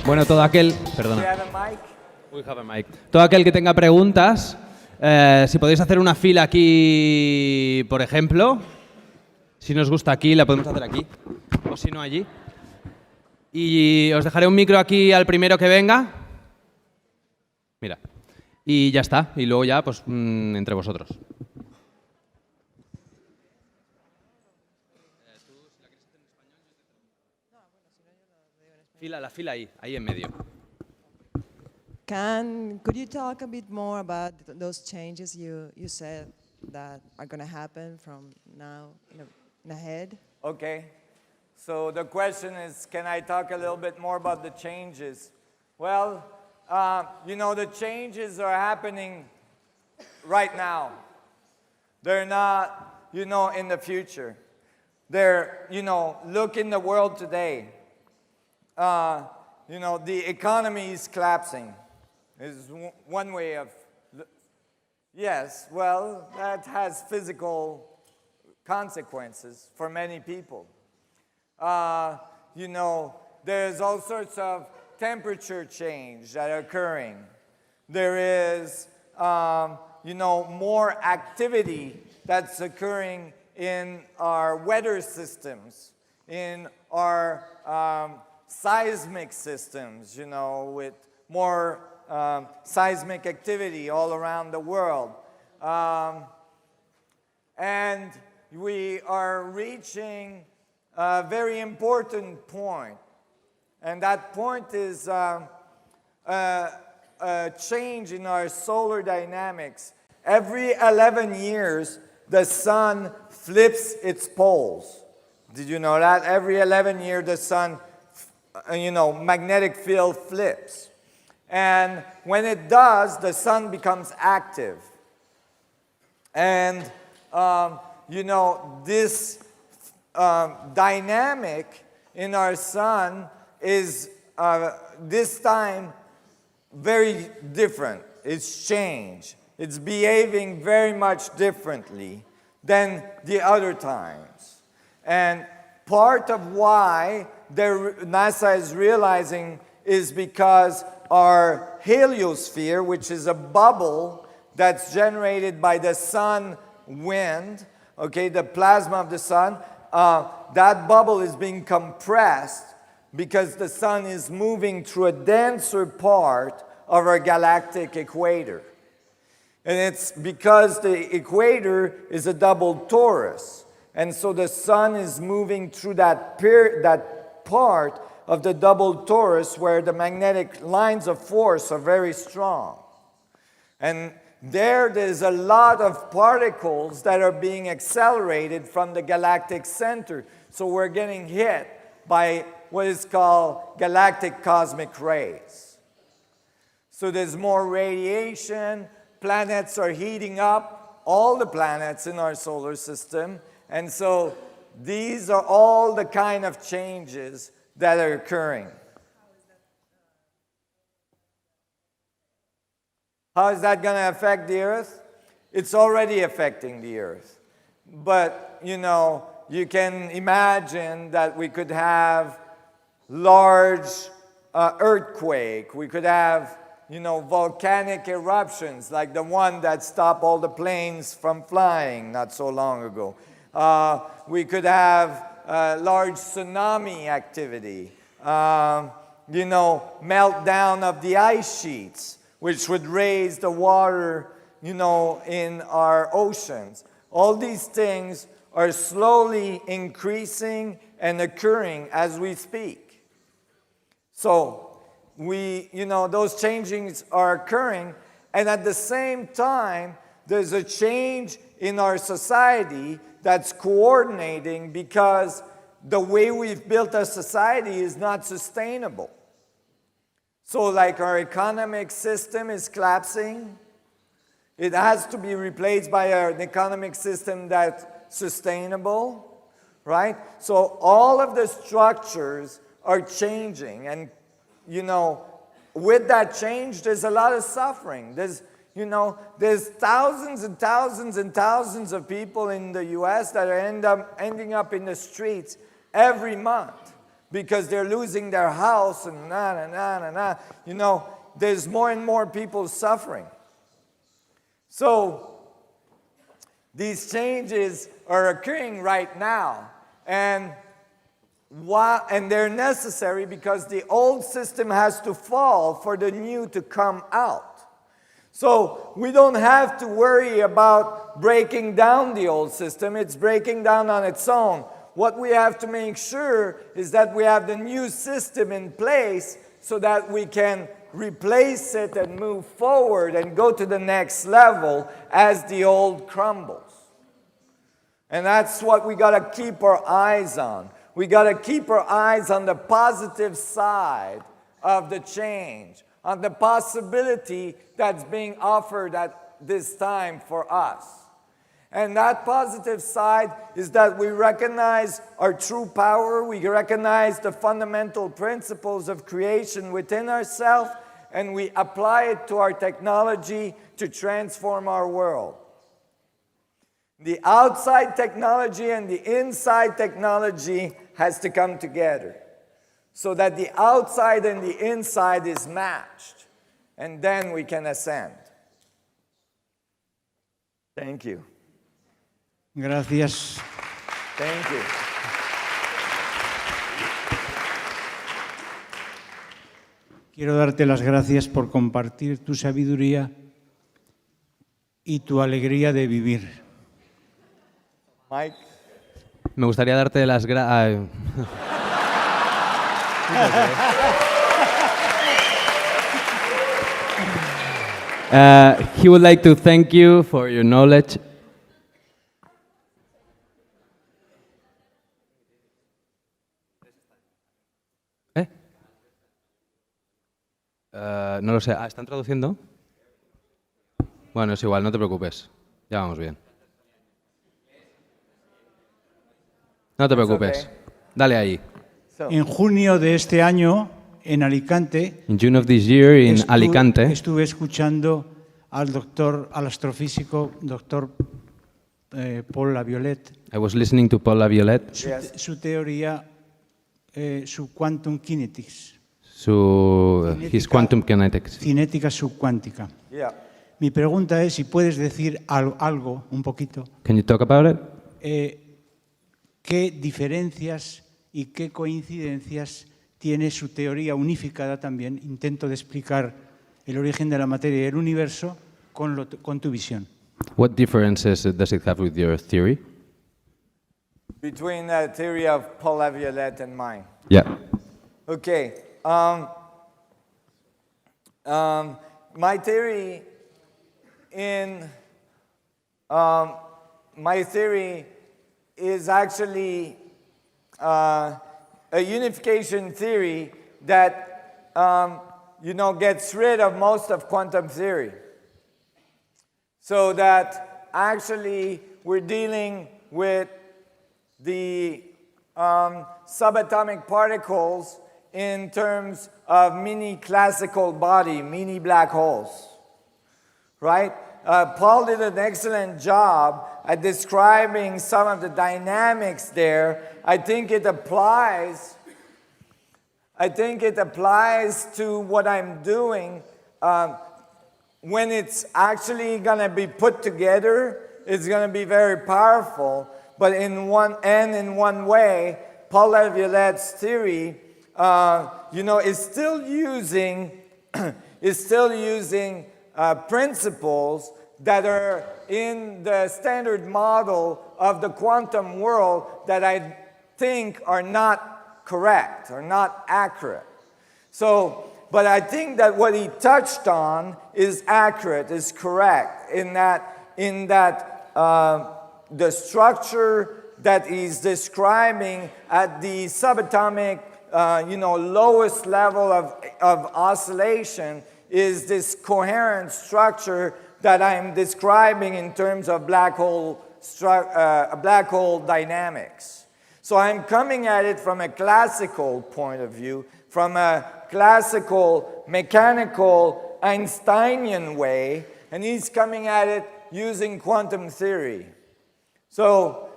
Bueno, todo aquel... Perdona. We have a mic. Todo aquel que tenga preguntas, si podéis hacer una fila aquí, por ejemplo, si nos gusta aquí, la podemos hacer aquí, o si no allí. Y os dejaré un micro aquí al primero que venga. Mira. Y ya está. Y luego ya, pues, entre vosotros. La fila ahí en medio. Could you talk a bit more about those changes you said that are going to happen from now in ahead? Okay. So the question is, can I talk a little bit more about the changes? Well, you know, the changes are happening right now. They're not, you know, in the future. They're, you know, look in the world today. You know, the economy is collapsing. Is one way of, yes, well, that has physical consequences for many people. You know, there's all sorts of temperature change that are occurring. There is, you know, more activity that's occurring in our weather systems, in our seismic systems, you know, with more seismic activity all around the world. And we are reaching a very important point. And that point is a change in our solar dynamics. Every 11 years, the sun flips its poles. Did you know that? Every 11 years, the sun, you know, magnetic field flips. And when it does, the sun becomes active. And, you know, this dynamic in our sun is this time very different. It's changed. It's behaving very much differently than the other times. And part of why NASA is realizing is because our heliosphere, which is a bubble that's generated by the sun wind, okay, the plasma of the sun, that bubble is being compressed because the sun is moving through a denser part of our galactic equator. And it's because the equator is a double torus. And so the sun is moving through that part of the double torus where the magnetic lines of force are very strong. And there's a lot of particles that are being accelerated from the galactic center. So we're getting hit by what is called galactic cosmic rays. So there's more radiation, planets are heating up, all the planets in our solar system. And so these are all the kind of changes that are occurring. How is that going to affect the Earth? It's already affecting the Earth. But, you know, you can imagine that we could have large earthquake. We could have, you know, volcanic eruptions like the one that stopped all the planes from flying not so long ago. We could have large tsunami activity, you know, meltdown of the ice sheets, which would raise the water, you know, in our oceans. All these things are slowly increasing and occurring as we speak. So you know, those changes are occurring, and at the same time, there's a change in our society that's coordinating because the way we've built our society is not sustainable. So like our economic system is collapsing, it has to be replaced by an economic system that's sustainable, right? So all of the structures are changing, and you know, with that change, there's a lot of suffering. There's thousands and thousands and thousands of people in the US that are ending up in the streets every month because they're losing their house and you know, there's more and more people suffering. So these changes are occurring right now, and they're necessary because the old system has to fall for the new to come out. So we don't have to worry about breaking down the old system. It's breaking down on its own. What we have to make sure is that we have the new system in place so that we can replace it and move forward and go to the next level as the old crumbles. And that's what we got to keep our eyes on. We got to keep our eyes on the positive side of the change, on the possibility that's being offered at this time for us. And that positive side is that we recognize our true power, we recognize the fundamental principles of creation within ourselves, and we apply it to our technology to transform our world. The outside technology and the inside technology has to come together so that the outside and the inside is matched, and then we can ascend. Thank you. Gracias. Thank you. Quiero darte las gracias por compartir tu sabiduría y tu alegría de vivir. Mike. Me gustaría darte las gracias. He would like to thank you for your knowledge. No lo sé. ¿Están traduciendo? Bueno, es igual, no te preocupes. Ya vamos bien. No te preocupes. Dale ahí. En junio de este año, en Alicante, In June of this year, in Alicante, estuve escuchando al astrofísico doctor Paul Laviolette. I was listening to Paul Laviolette, Su teoría, su quantum kinetics. his quantum kinetics. Cinética subcuántica. Yeah. Mi pregunta es si puedes decir algo, un poquito, Can you talk about it? qué diferencias y qué coincidencias tiene su teoría unificada también, intento de explicar el origen de la materia y el universo con tu visión. What differences does it have with your theory? Between the theory of Paul Laviolette and mine. Yeah. Okay. My theory is actually a unification theory that gets rid of most of quantum theory. So that actually we're dealing with the subatomic particles in terms of mini classical body, mini black holes, right? Paul did an excellent job at describing some of the dynamics there. I think it applies to what I'm doing. When it's actually going to be put together, it's going to be very powerful. But in one way, Paul Laviolette's theory, is still using principles that are in the standard model of the quantum world that I think are not correct, or not accurate. So, but I think that what he touched on is accurate, is correct, in that the structure that he's describing at the subatomic, lowest level of oscillation is this coherent structure that I'm describing in terms of black hole dynamics. So I'm coming at it from a classical point of view, from a classical, mechanical, Einsteinian way, and he's coming at it using quantum theory. So,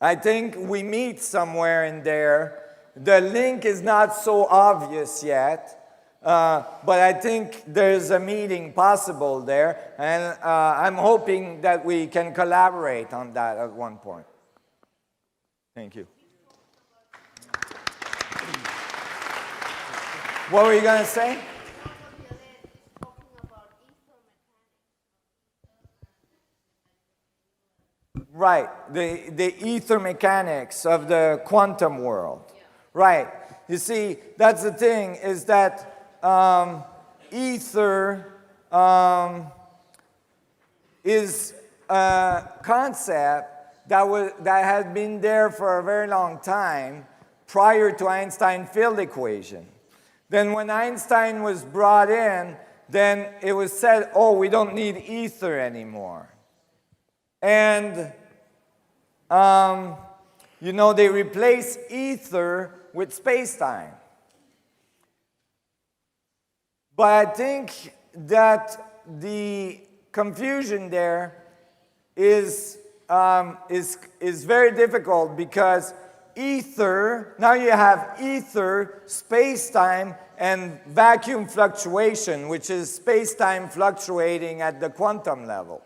I think we meet somewhere in there. The link is not so obvious yet. But I think there's a meeting possible there, and I'm hoping that we can collaborate on that at one point. Thank you. What were you going to say? Right, the ether mechanics of the quantum world. Right. You see, that's the thing, is that ether is a concept that had been there for a very long time prior to Einstein's field equation. Then when Einstein was brought in, then it was said, oh, we don't need ether anymore. And, you know, they replaced ether with space-time. But I think that the confusion there is very difficult, because ether, now you have ether, space-time, and vacuum fluctuation, which is space-time fluctuating at the quantum level.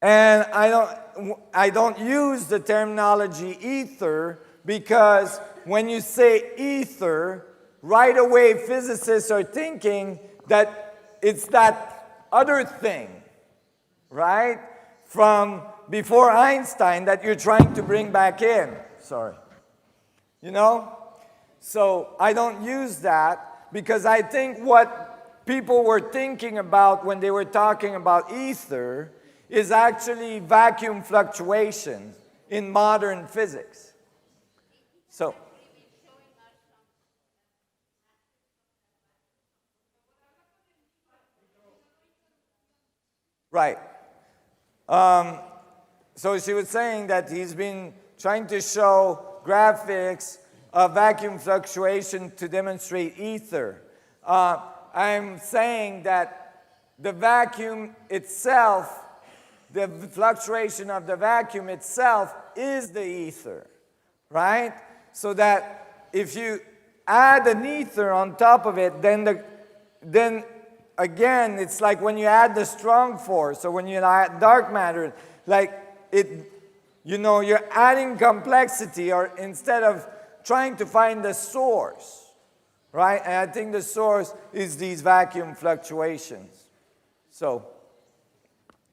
And I don't use the terminology ether, because when you say ether, right away physicists are thinking that it's that other thing, right? From before Einstein that you're trying to bring back in. Sorry. You know? So I don't use that, because I think what people were thinking about when they were talking about ether is actually vacuum fluctuation in modern physics. So. Right. So she was saying that he's been trying to show graphics of vacuum fluctuation to demonstrate ether. I'm saying that the vacuum itself, the fluctuation of the vacuum itself is the ether, right? So that if you add an ether on top of it, then again, it's like when you add the strong force, or when you add dark matter, like you know, you're adding complexity, or instead of trying to find the source, right? And I think the source is these vacuum fluctuations. So,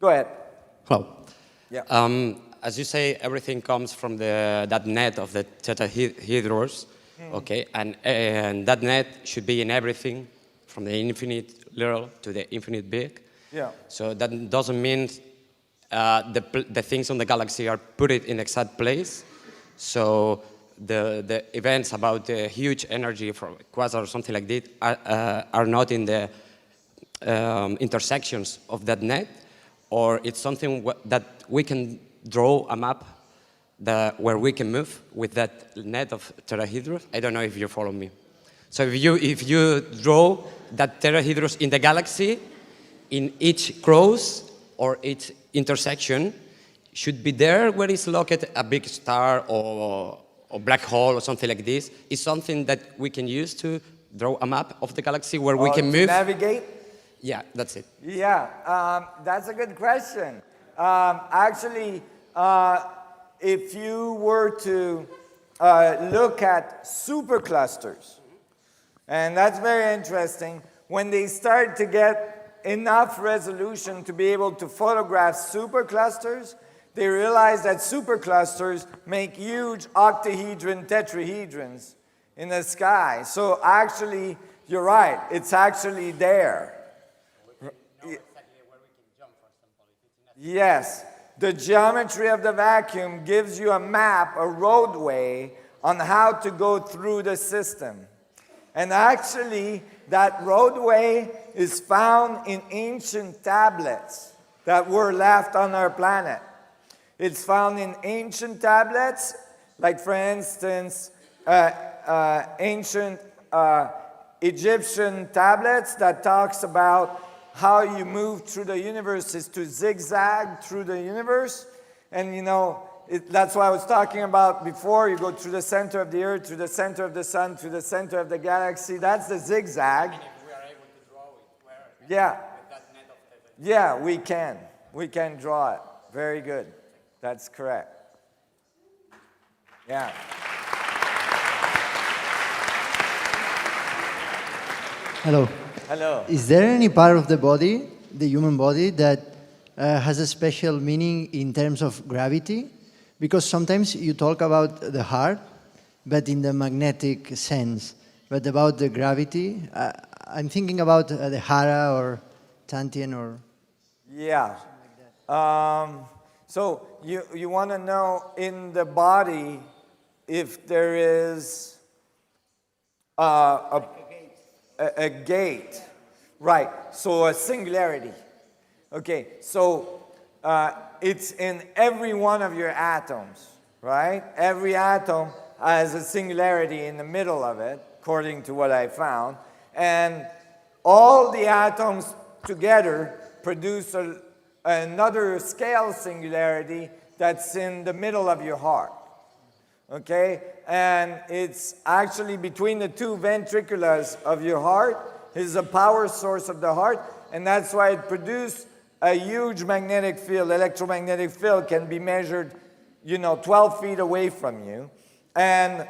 go ahead. Hello. Yeah. As you say, everything comes from that net of the tetrahedrons, okay? And that net should be in everything, from the infinite little to the infinite big. Yeah. So that doesn't mean the things on the galaxy are put it in exact place. So the events about the huge energy from quasar or something like that are not in the intersections of that net, or it's something that we can draw a map where we can move with that net of tetrahedrons. I don't know if you follow me. So if you draw that tetrahedrons in the galaxy, in each cross or each intersection should be there where it's located a big star or black hole or something like this. Is something that we can use to draw a map of the galaxy where we can move. Navigate? Yeah, that's it. Yeah, that's a good question. Actually, if you were to look at superclusters, and that's very interesting, when they start to get enough resolution to be able to photograph superclusters, they realize that superclusters make huge octahedron tetrahedrons in the sky. So actually, you're right, it's actually there. Yes, the geometry of the vacuum gives you a map, a roadway on how to go through the system. And actually, that roadway is found in ancient tablets that were left on our planet. It's found in ancient tablets, like for instance, ancient Egyptian tablets that talks about how you move through the universe is to zigzag through the universe. And you know, that's what I was talking about before. You go through the center of the Earth, through the center of the Sun, through the center of the galaxy. That's the zigzag. And if we are able to draw it, where Yeah. with that net of the Yeah, we can. We can draw it. Very good. That's correct. Yeah. Hello. Hello. Is there any part of the body, the human body, that has a special meaning in terms of gravity? Because sometimes you talk about the heart, but in the magnetic sense. But about the gravity, I'm thinking about the hara or Tantien or... Yeah. So you want to know in the body if there is a gate. Right. So a singularity. Okay. So it's in every one of your atoms, right? Every atom has a singularity in the middle of it, according to what I found. And all the atoms together produce another scale singularity that's in the middle of your heart. Okay? And it's actually between the two ventriculars of your heart is a power source of the heart, and that's why it produces a huge magnetic field. Electromagnetic field can be measured, 12 feet away from you. And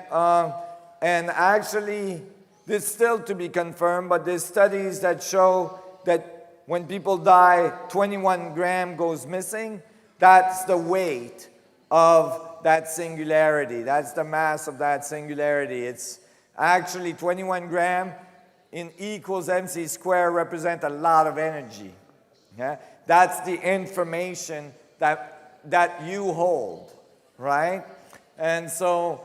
actually, this is still to be confirmed, but there's studies that show that when people die, 21 gram goes missing. That's the weight of that singularity. That's the mass of that singularity. It's actually 21 gram in E equals mc squared represent a lot of energy. Yeah? That's the information that you hold, right? And so,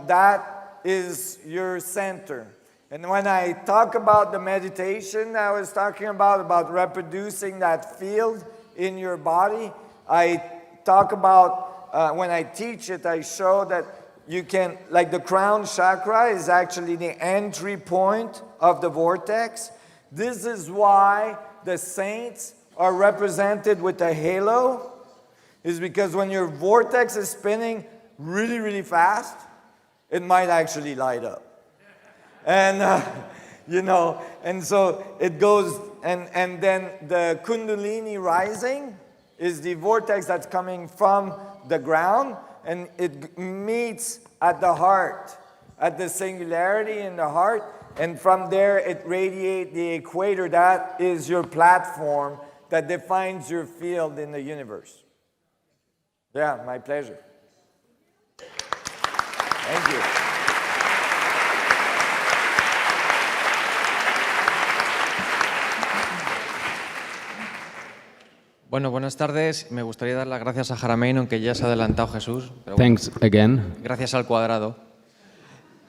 that is your center. And when I talk about the meditation I was talking about reproducing that field in your body, I talk about, when I teach it, I show that you can, like the crown chakra is actually the entry point of the vortex. This is why the saints are represented with a halo, is because when your vortex is spinning really, really fast, it might actually light up. And, and so it goes, and then the Kundalini rising is the vortex that's coming from the ground, and it meets at the heart, at the singularity in the heart, and from there it radiates the equator. That is your platform that defines your field in the universe. Yeah, my pleasure. Thank you. Bueno, buenas tardes. Me gustaría dar las gracias a HARAMEIN, aunque ya se ha adelantado Jesús. Pero Thanks again. Gracias al cuadrado.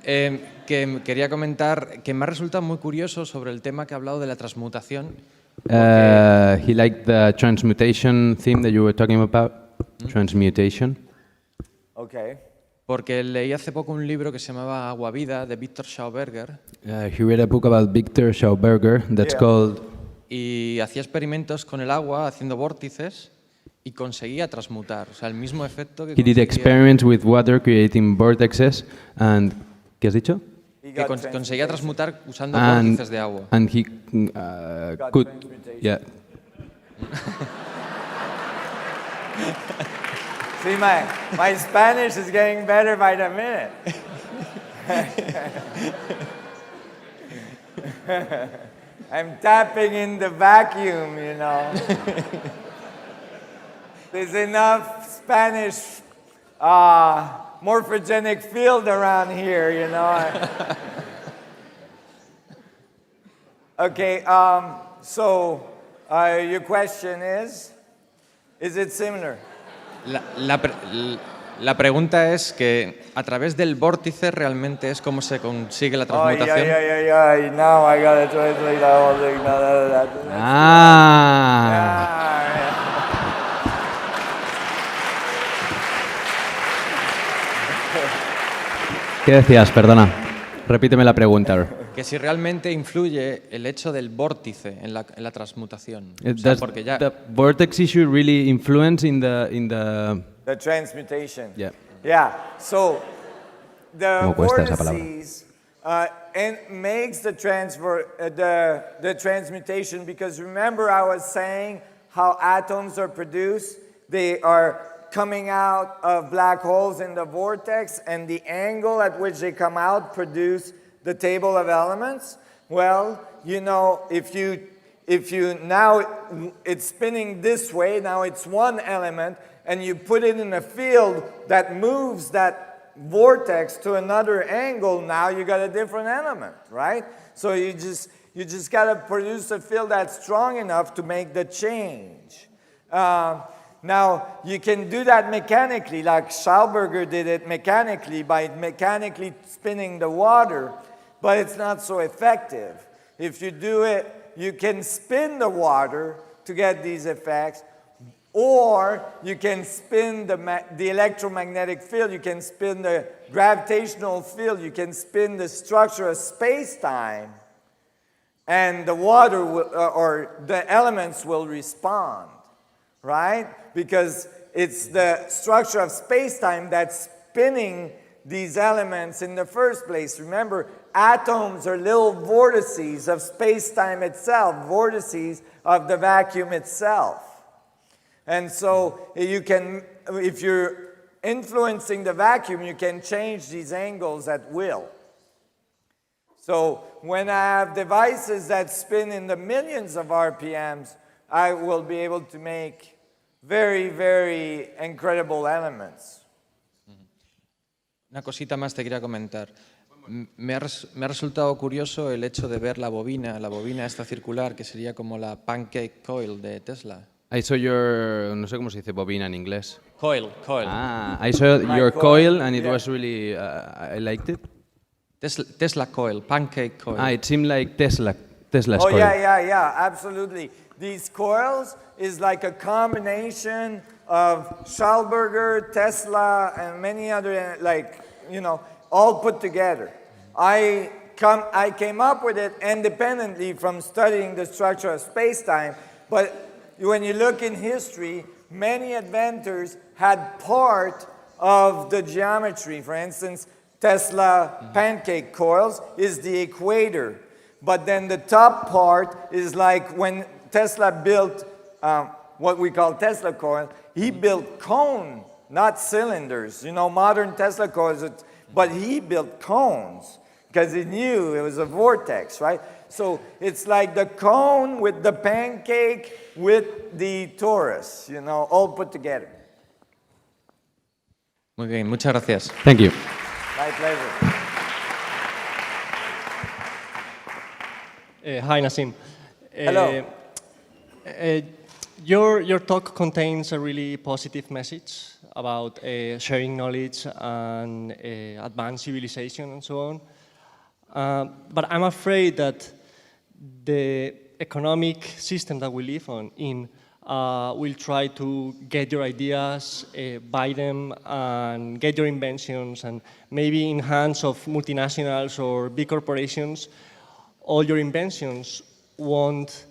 Que quería comentar que me ha resultado muy curioso sobre el tema que ha hablado de la transmutación. He liked the transmutation theme that you were talking about. Transmutation. Okay. Porque leí hace poco un libro que se llamaba Agua Vida, de Victor Schauberger. He read a book about Victor Schauberger that's called... Y hacía experimentos con el agua, haciendo vórtices, y conseguía transmutar. O sea, el mismo efecto que He did experiments with water creating vortexes and... ¿Qué has dicho? Que conseguía transmutar usando vórtices de agua. And he could... Yeah. See, my Spanish is getting better by the minute. I'm tapping in the vacuum, There's enough Spanish morphogenic field around here, Okay, so your question is it similar? La pregunta es que a través del vórtice realmente es como se consigue la transmutación. Now I gotta translate the whole thing. ¿Qué decías? Perdona. Repíteme la pregunta. que si realmente influye el hecho del vórtice en la transmutación. O sea, Does porque ya the vortex issue really influence in the The transmutation. Yeah. Yeah. So the ¿Cómo cuesta esa palabra? vortices and makes the the transmutation, because remember I was saying how atoms are produced. They are coming out of black holes in the vortex, and the angle at which they come out produce the table of elements. Well, you know, if you now it's spinning this way, now it's one element, and you put it in a field that moves that vortex to another angle, now you got a different element, right? So you just got to produce a field that's strong enough to make the change. Now, you can do that mechanically, like Schallberger did it mechanically, by mechanically spinning the water, but it's not so effective. If you do it, you can spin the water to get these effects, or you can spin the electromagnetic field, you can spin the gravitational field, you can spin the structure of space-time, and the water will, or the elements will respond, right? Because it's the structure of space-time that's spinning these elements in the first place. Remember, atoms are little vortices of space-time itself, vortices of the vacuum itself. And so you can, if you're influencing the vacuum, you can change these angles at will. So when I have devices that spin in the millions of RPMs, I will be able to make very, very incredible elements. una cosita más te quería comentar. Me ha resultado curioso el hecho de ver la bobina esta circular, que sería como la pancake coil de Tesla. I saw your, no sé cómo se dice bobina en inglés. Coil. Ah, I saw your coil and it was really, I liked it. Tesla coil, pancake coil. Ah, it seemed like Tesla's Oh, coil. yeah, absolutely. These coils is like a combination of Schallberger, Tesla, and many other, like, you know, all put together. I came up with it independently from studying the structure of space-time, but when you look in history, many inventors had part of the geometry. For instance, Tesla pancake coils is the equator, but then the top part is like when Tesla built what we call Tesla coil, he built cone, not cylinders. You know, modern Tesla coils, but he built cones because he knew it was a vortex, right? So it's like the cone with the pancake with the torus, you know, all put together. Muy bien, muchas gracias. Thank you. My pleasure. Hi, Nassim. Hello. Your talk contains a really positive message about sharing knowledge and advanced civilization and so on. But I'm afraid that the economic system that we live in will try to get your ideas, buy them, and get your inventions, and maybe in hands of multinationals or big corporations, all your inventions won't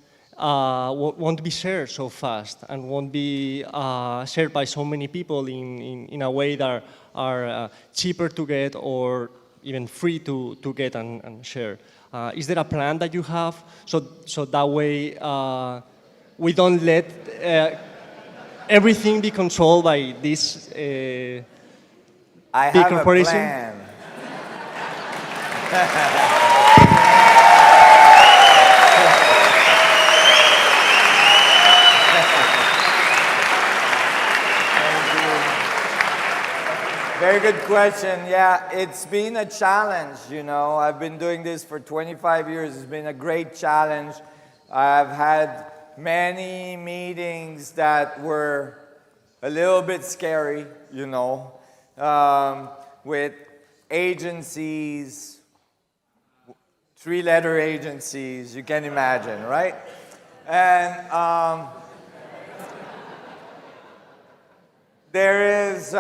be shared so fast and won't be shared by so many people in a way that are cheaper to get or even free to get and share. Is there a plan that you have so that way we don't let everything be controlled by this I big have corporation? a plan. Very good question. Yeah, it's been a challenge, you know. I've been doing this for 25 years. It's been a great challenge. I've had many meetings that were a little bit scary, you know, with agencies, three-letter agencies, you can imagine, right? And there is...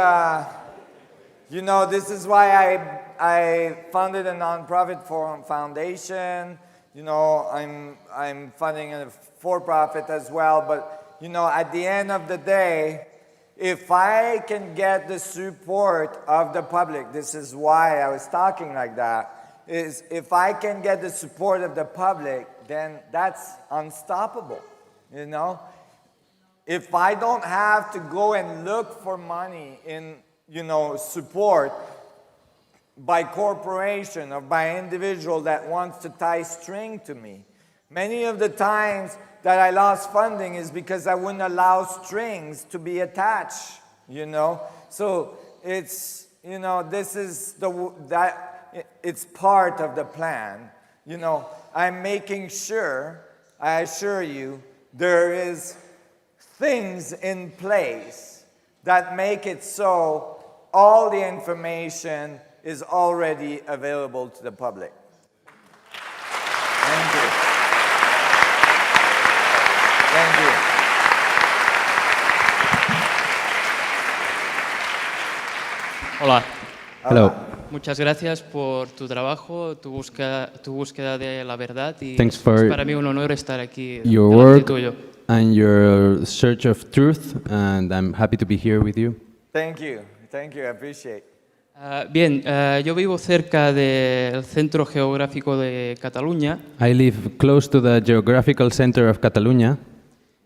you know, this is why I founded a nonprofit foundation. You know, I'm funding a for-profit as well. But you know, at the end of the day, if I can get the support of the public, this is why I was talking like that, is if I can get the support of the public, then that's unstoppable, you know? If I don't have to go and look for money in, you know, support by corporation or by individual that wants to tie string to me, many of the times that I lost funding is because I wouldn't allow strings to be attached, you know? So it's, you know, this is it's part of the plan. You know, I'm making sure, I assure you, there is things in place that make it so all the information is already available to the public. Thank you. Thank you. Hola. Hello. Muchas gracias por tu trabajo, tu búsqueda de la verdad y Thanks es for para mí un honor estar aquí your delante work tuyo. and your search of truth, and I'm happy to be here with you. Thank you. Thank you. I appreciate. Bien, yo vivo cerca del centro geográfico de Cataluña I live close to the geographical center of Catalonia,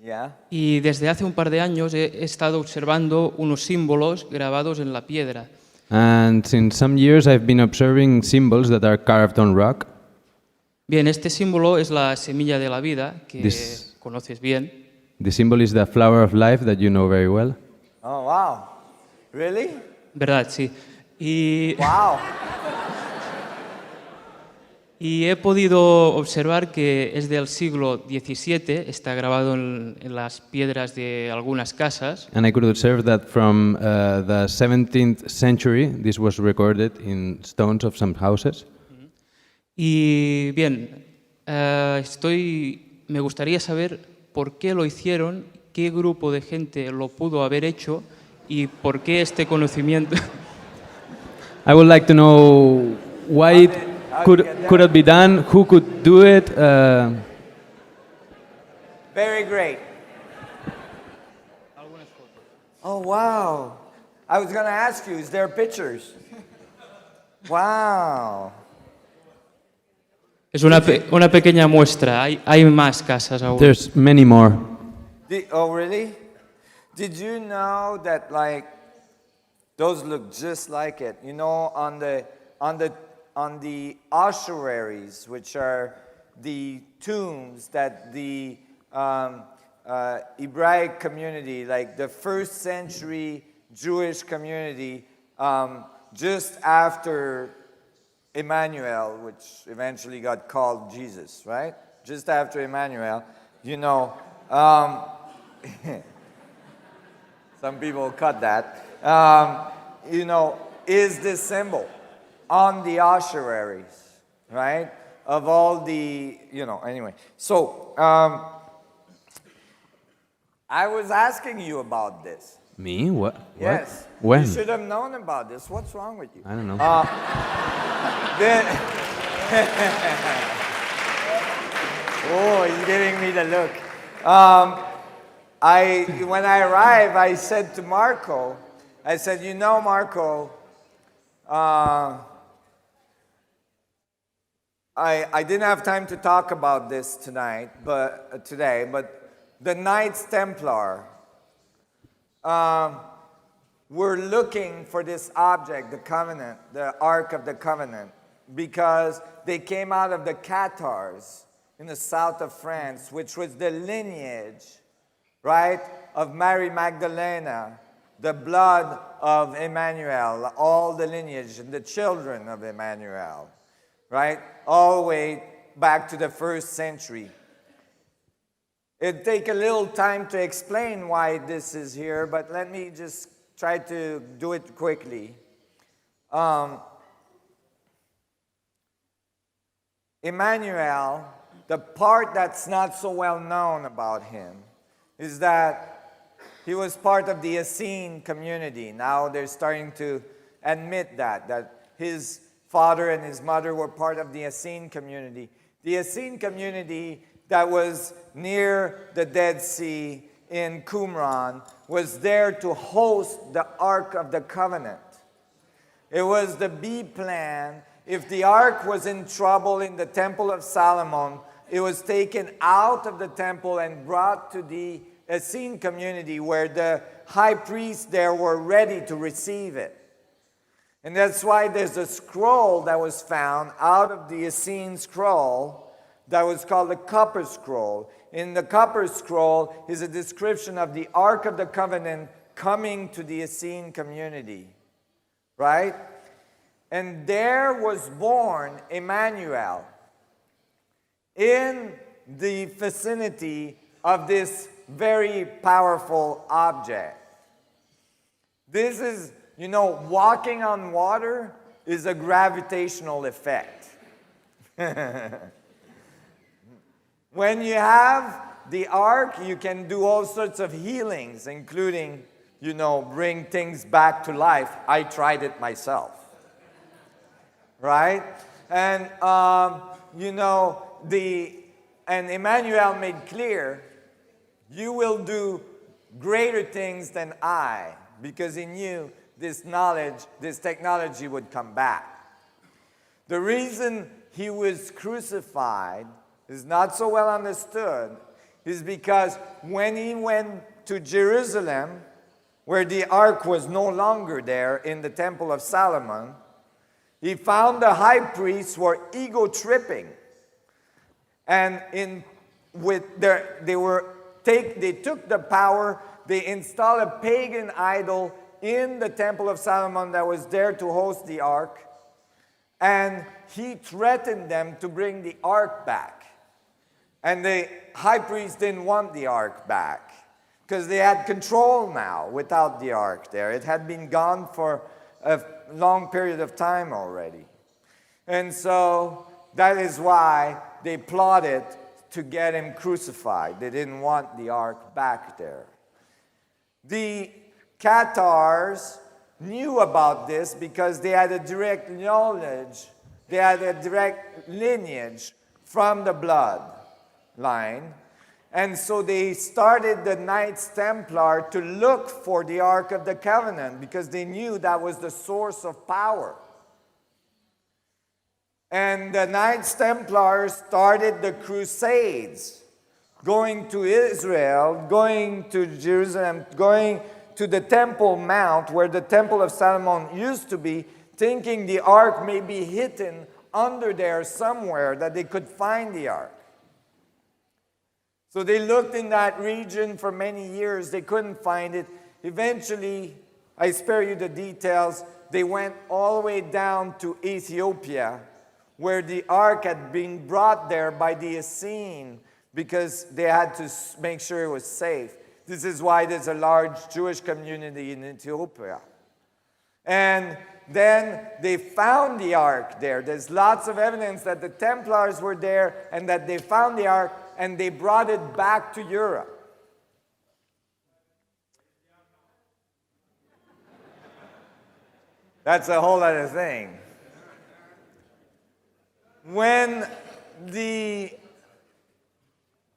Yeah. y desde hace un par de años he estado observando unos símbolos grabados en la piedra. and since some years I've been observing symbols that are carved on rock. Bien, este símbolo es la semilla de la vida, que This- conoces bien. The symbol is the flower of life that you know very well. Oh, wow. Really? ¿Verdad? Sí. Y, Wow. y he podido observar que es del siglo XVII, está grabado en las piedras de algunas casas. And I could observe that from the 17th century, this was recorded in stones of some houses. Y bien, me gustaría saber por qué lo hicieron, qué grupo de gente lo pudo haber hecho y por qué este conocimiento. I would like to know why it could it be done, who could do it. Very great. Oh, wow. I was going to ask you, is there pictures? Wow. Es una pequeña muestra, hay más casas aún. There's many more. Oh, really? Did you know that, like, those look just like it? You know, on the ossuaries, which are the tombs that the Hebraic community, like the first century Jewish community, just after Emmanuel, which eventually got called Jesus, right? Just after Emmanuel, you know, some people cut that, you know, is this symbol on the ossuaries, right? Of all the, you know, anyway. So, I was asking you about this. Me? What? Yes. When? You should have known about this. What's wrong with you? I don't know. Then, oh, he's giving me the look. When I arrived, I said to Marco, I said, you know, Marco, I didn't have time to talk about this today, but the Knights Templar, we're looking for this object, the Covenant, the Ark of the Covenant, because they came out of the Cathars in the south of France, which was the lineage, right, of Mary Magdalena, the blood of Emmanuel, all the lineage, and the children of Emmanuel, right, all the way back to the first century. It'd take a little time to explain why this is here, but let me just try to do it quickly. Emmanuel, the part that's not so well known about him is that he was part of the Essene community. Now they're starting to admit that his father and his mother were part of the Essene community. The Essene community that was near the Dead Sea in Qumran was there to host the Ark of the Covenant. It was the B plan. If the Ark was in trouble in the Temple of Solomon, it was taken out of the temple and brought to the Essene community where the high priests there were ready to receive it. And that's why there's a scroll that was found out of the Essene scroll that was called the Copper Scroll. In the Copper Scroll is a description of the Ark of the Covenant coming to the Essene community, right? And there was born Emmanuel in the vicinity of this very powerful object. This is, you know, walking on water is a gravitational effect. When you have the ark, you can do all sorts of healings, including, you know, bring things back to life. I tried it myself. Right? And, you know, and Emmanuel made clear, you will do greater things than I, because he knew this knowledge, this technology would come back. The reason he was crucified is not so well understood, is because when he went to Jerusalem, where the ark was no longer there in the Temple of Solomon, he found the high priests were ego-tripping. And they took the power, they installed a pagan idol in the Temple of Solomon that was there to host the ark. And he threatened them to bring the ark back. And the high priest didn't want the ark back because they had control now without the ark there. It had been gone for a long period of time already. And so that is why they plotted to get him crucified. They didn't want the ark back there. The Cathars knew about this because they had a direct knowledge, they had a direct lineage from the blood line. And so they started the Knights Templar to look for the Ark of the Covenant because they knew that was the source of power. And the Knights Templars started the Crusades, going to Israel, going to Jerusalem, going to the Temple Mount where the Temple of Solomon used to be, thinking the Ark may be hidden under there somewhere, that they could find the Ark. So they looked in that region for many years. They couldn't find it. Eventually, I spare you the details, they went all the way down to Ethiopia, where the ark had been brought there by the Essene because they had to make sure it was safe. This is why there's a large Jewish community in Ethiopia. And then they found the ark there. There's lots of evidence that the Templars were there and that they found the ark and they brought it back to Europe. That's a whole other thing. When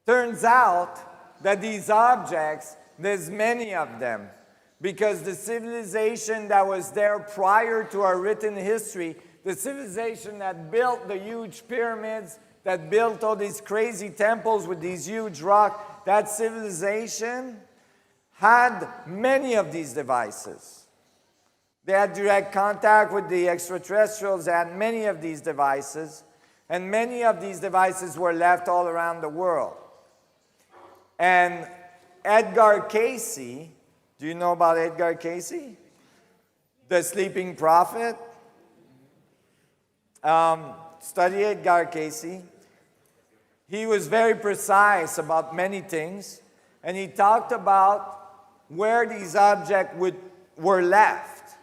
turns out that these objects, there's many of them, because the civilization that was there prior to our written history, the civilization that built the huge pyramids, that built all these crazy temples with these huge rocks, that civilization had many of these devices. They had direct contact with the extraterrestrials. They had many of these devices. And many of these devices were left all around the world. And Edgar Cayce, do you know about Edgar Cayce? The sleeping prophet? Study Edgar Cayce. He was very precise about many things. And he talked about where these objects were left.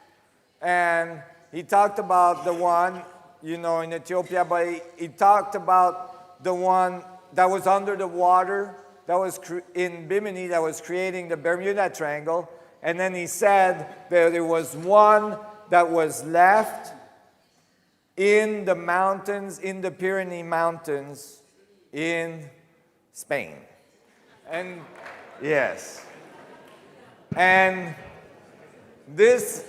And he talked about the one, you know, in Ethiopia, but he talked about the one that was under the water, that was in Bimini, that was creating the Bermuda Triangle. And then he said that there was one that was left in the mountains, in the Pyrenees Mountains in Spain. And yes. And this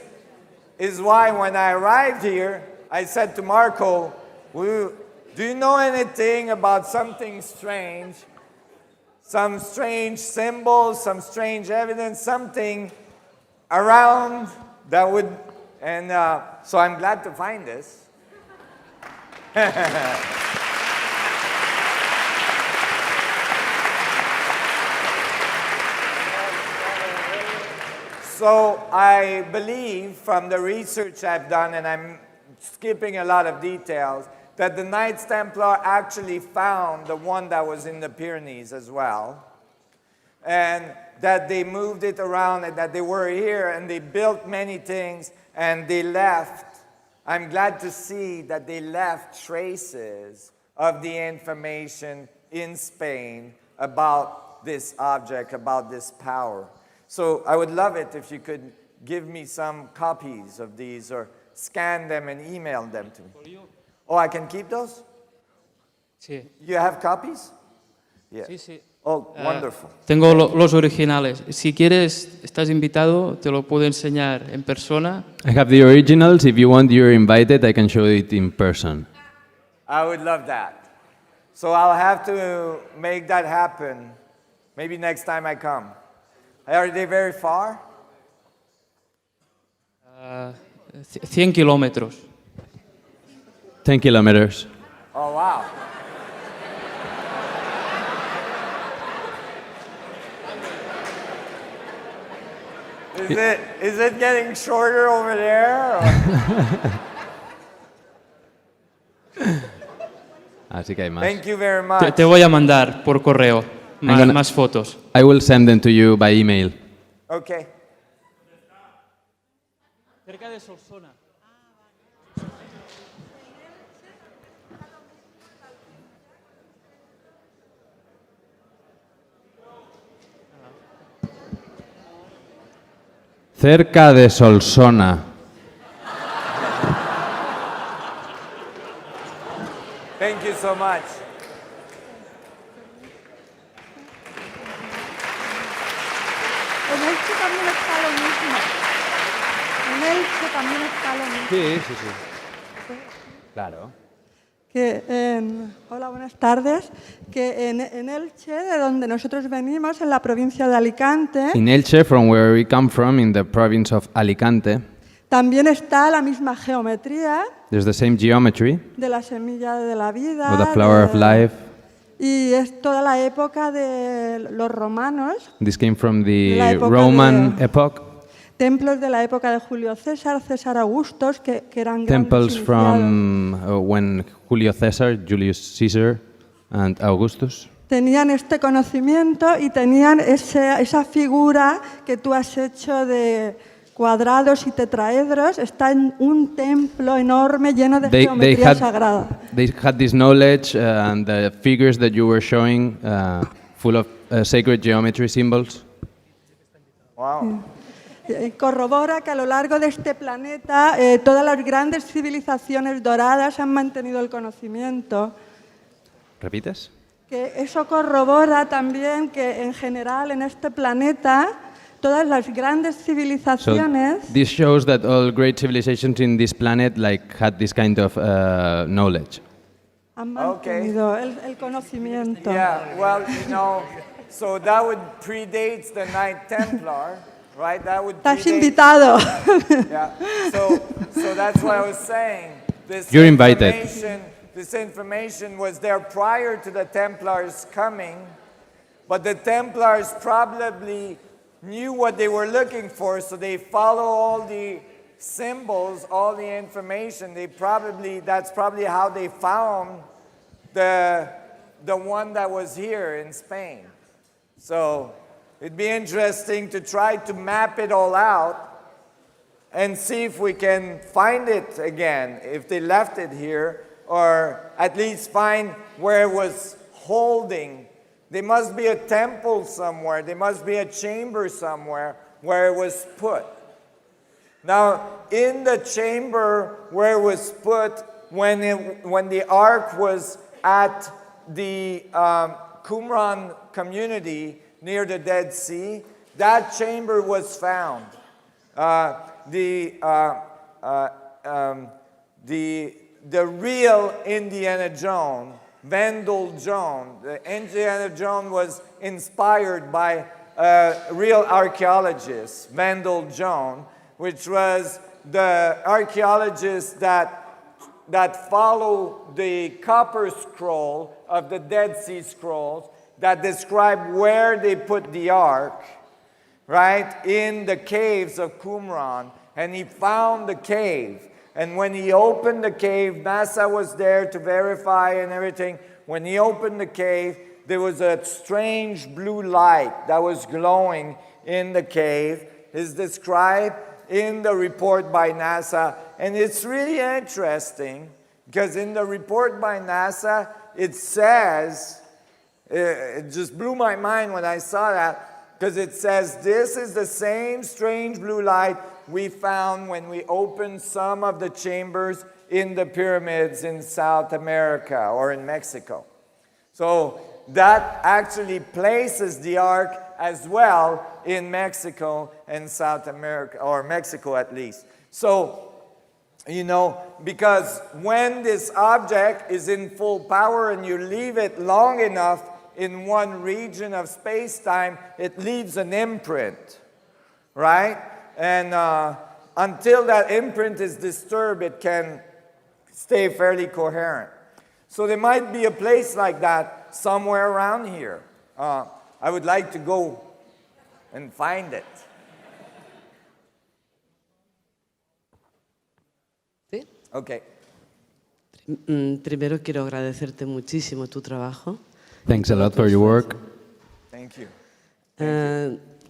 is why when I arrived here, I said to Marco, do you know anything about something strange? Some strange symbols, some strange evidence, something around that would, and so I'm glad to find this. So I believe from the research I've done, and I'm skipping a lot of details, that the Knights Templar actually found the one that was in the Pyrenees as well, and that they moved it around and that they were here and they built many things and they left. I'm glad to see that they left traces of the information in Spain about this object, about this power. So I would love it if you could give me some copies of these or scan them and email them to me. Oh, I can keep those? Sí. You have copies? Yeah. Sí, sí. Oh, wonderful. Tengo los originales. Si quieres, estás invitado, te lo puedo enseñar en persona. I have the originals. If you want, you're invited. I can show it in person. I would love that. So I'll have to make that happen maybe next time I come. Are they very far? 100 kilómetros. 10 kilometers. Oh, wow. Is it getting shorter over there? Así que hay más. Thank you very much. Te voy a mandar por correo más fotos. I will send them to you by email. Okay. Cerca de Solsona. Cerca de Solsona. Thank you so much. En Elche también está lo mismo. En Elche también está lo mismo. Sí, sí, sí. Claro. Hola, buenas tardes. Que en Elche, de donde nosotros venimos, en la provincia de Alicante, In Elche, from where we come from, in the province of Alicante, también está la misma geometría there's the same geometry de la semilla de la vida. with the flower of life. Y es toda la época de los romanos, This came from De la the época Roman de- epoch. templos de la época de Julio César, César Augustos, que eran Temples grandes iniciados. from when Julio César, Julius Caesar, and Augustus. Tenían este conocimiento y tenían esa figura que tú has hecho de cuadrados y tetraedros. Está en un templo enorme lleno de geometría sagrada. They had this knowledge and the figures that you were showing full of sacred geometry symbols. Wow. Y corrobora que a lo largo de este planeta todas las grandes civilizaciones doradas han mantenido el conocimiento. ¿Repites? Que eso corrobora también que en general en este planeta todas las grandes So civilizaciones this shows that all great civilizations in this planet had this kind of knowledge. han mantenido el conocimiento. Yeah, well, so that would predate the Knight Templar, right? That would Estás predate- invitado. Yeah. So that's what I was saying. You're invited. This information was there prior to the Templars coming, but the Templars probably knew what they were looking for, so they follow all the symbols, all the information. That's probably how they found the one that was here in Spain. So it'd be interesting to try to map it all out and see if we can find it again, if they left it here, or at least find where it was holding. There must be a temple somewhere, there must be a chamber somewhere where it was put. Now, in the chamber where it was put, when the ark was at the Qumran community near the Dead Sea, that chamber was found. The real Indiana Jones, Wendell Jones, the Indiana Jones was inspired by a real archaeologist, Wendell Jones, which was the archaeologist that followed the copper scroll of the Dead Sea Scrolls that describe where they put the ark, right, in the caves of Qumran. And he found the cave. And when he opened the cave, NASA was there to verify and everything. When he opened the cave, there was a strange blue light that was glowing in the cave. It's described in the report by NASA. And it's really interesting because in the report by NASA, it says, it just blew my mind when I saw that, because it says, this is the same strange blue light we found when we opened some of the chambers in the pyramids in South America or in Mexico. So that actually places the ark as well in Mexico and South America, or Mexico at least. So, you know, because when this object is in full power and you leave it long enough in one region of space-time, it leaves an imprint, right? And until that imprint is disturbed, it can stay fairly coherent. So there might be a place like that somewhere around here. I would like to go and find it. ¿Sí? Okay. Primero quiero agradecerte muchísimo tu trabajo. Thanks a lot for your work. Thank you.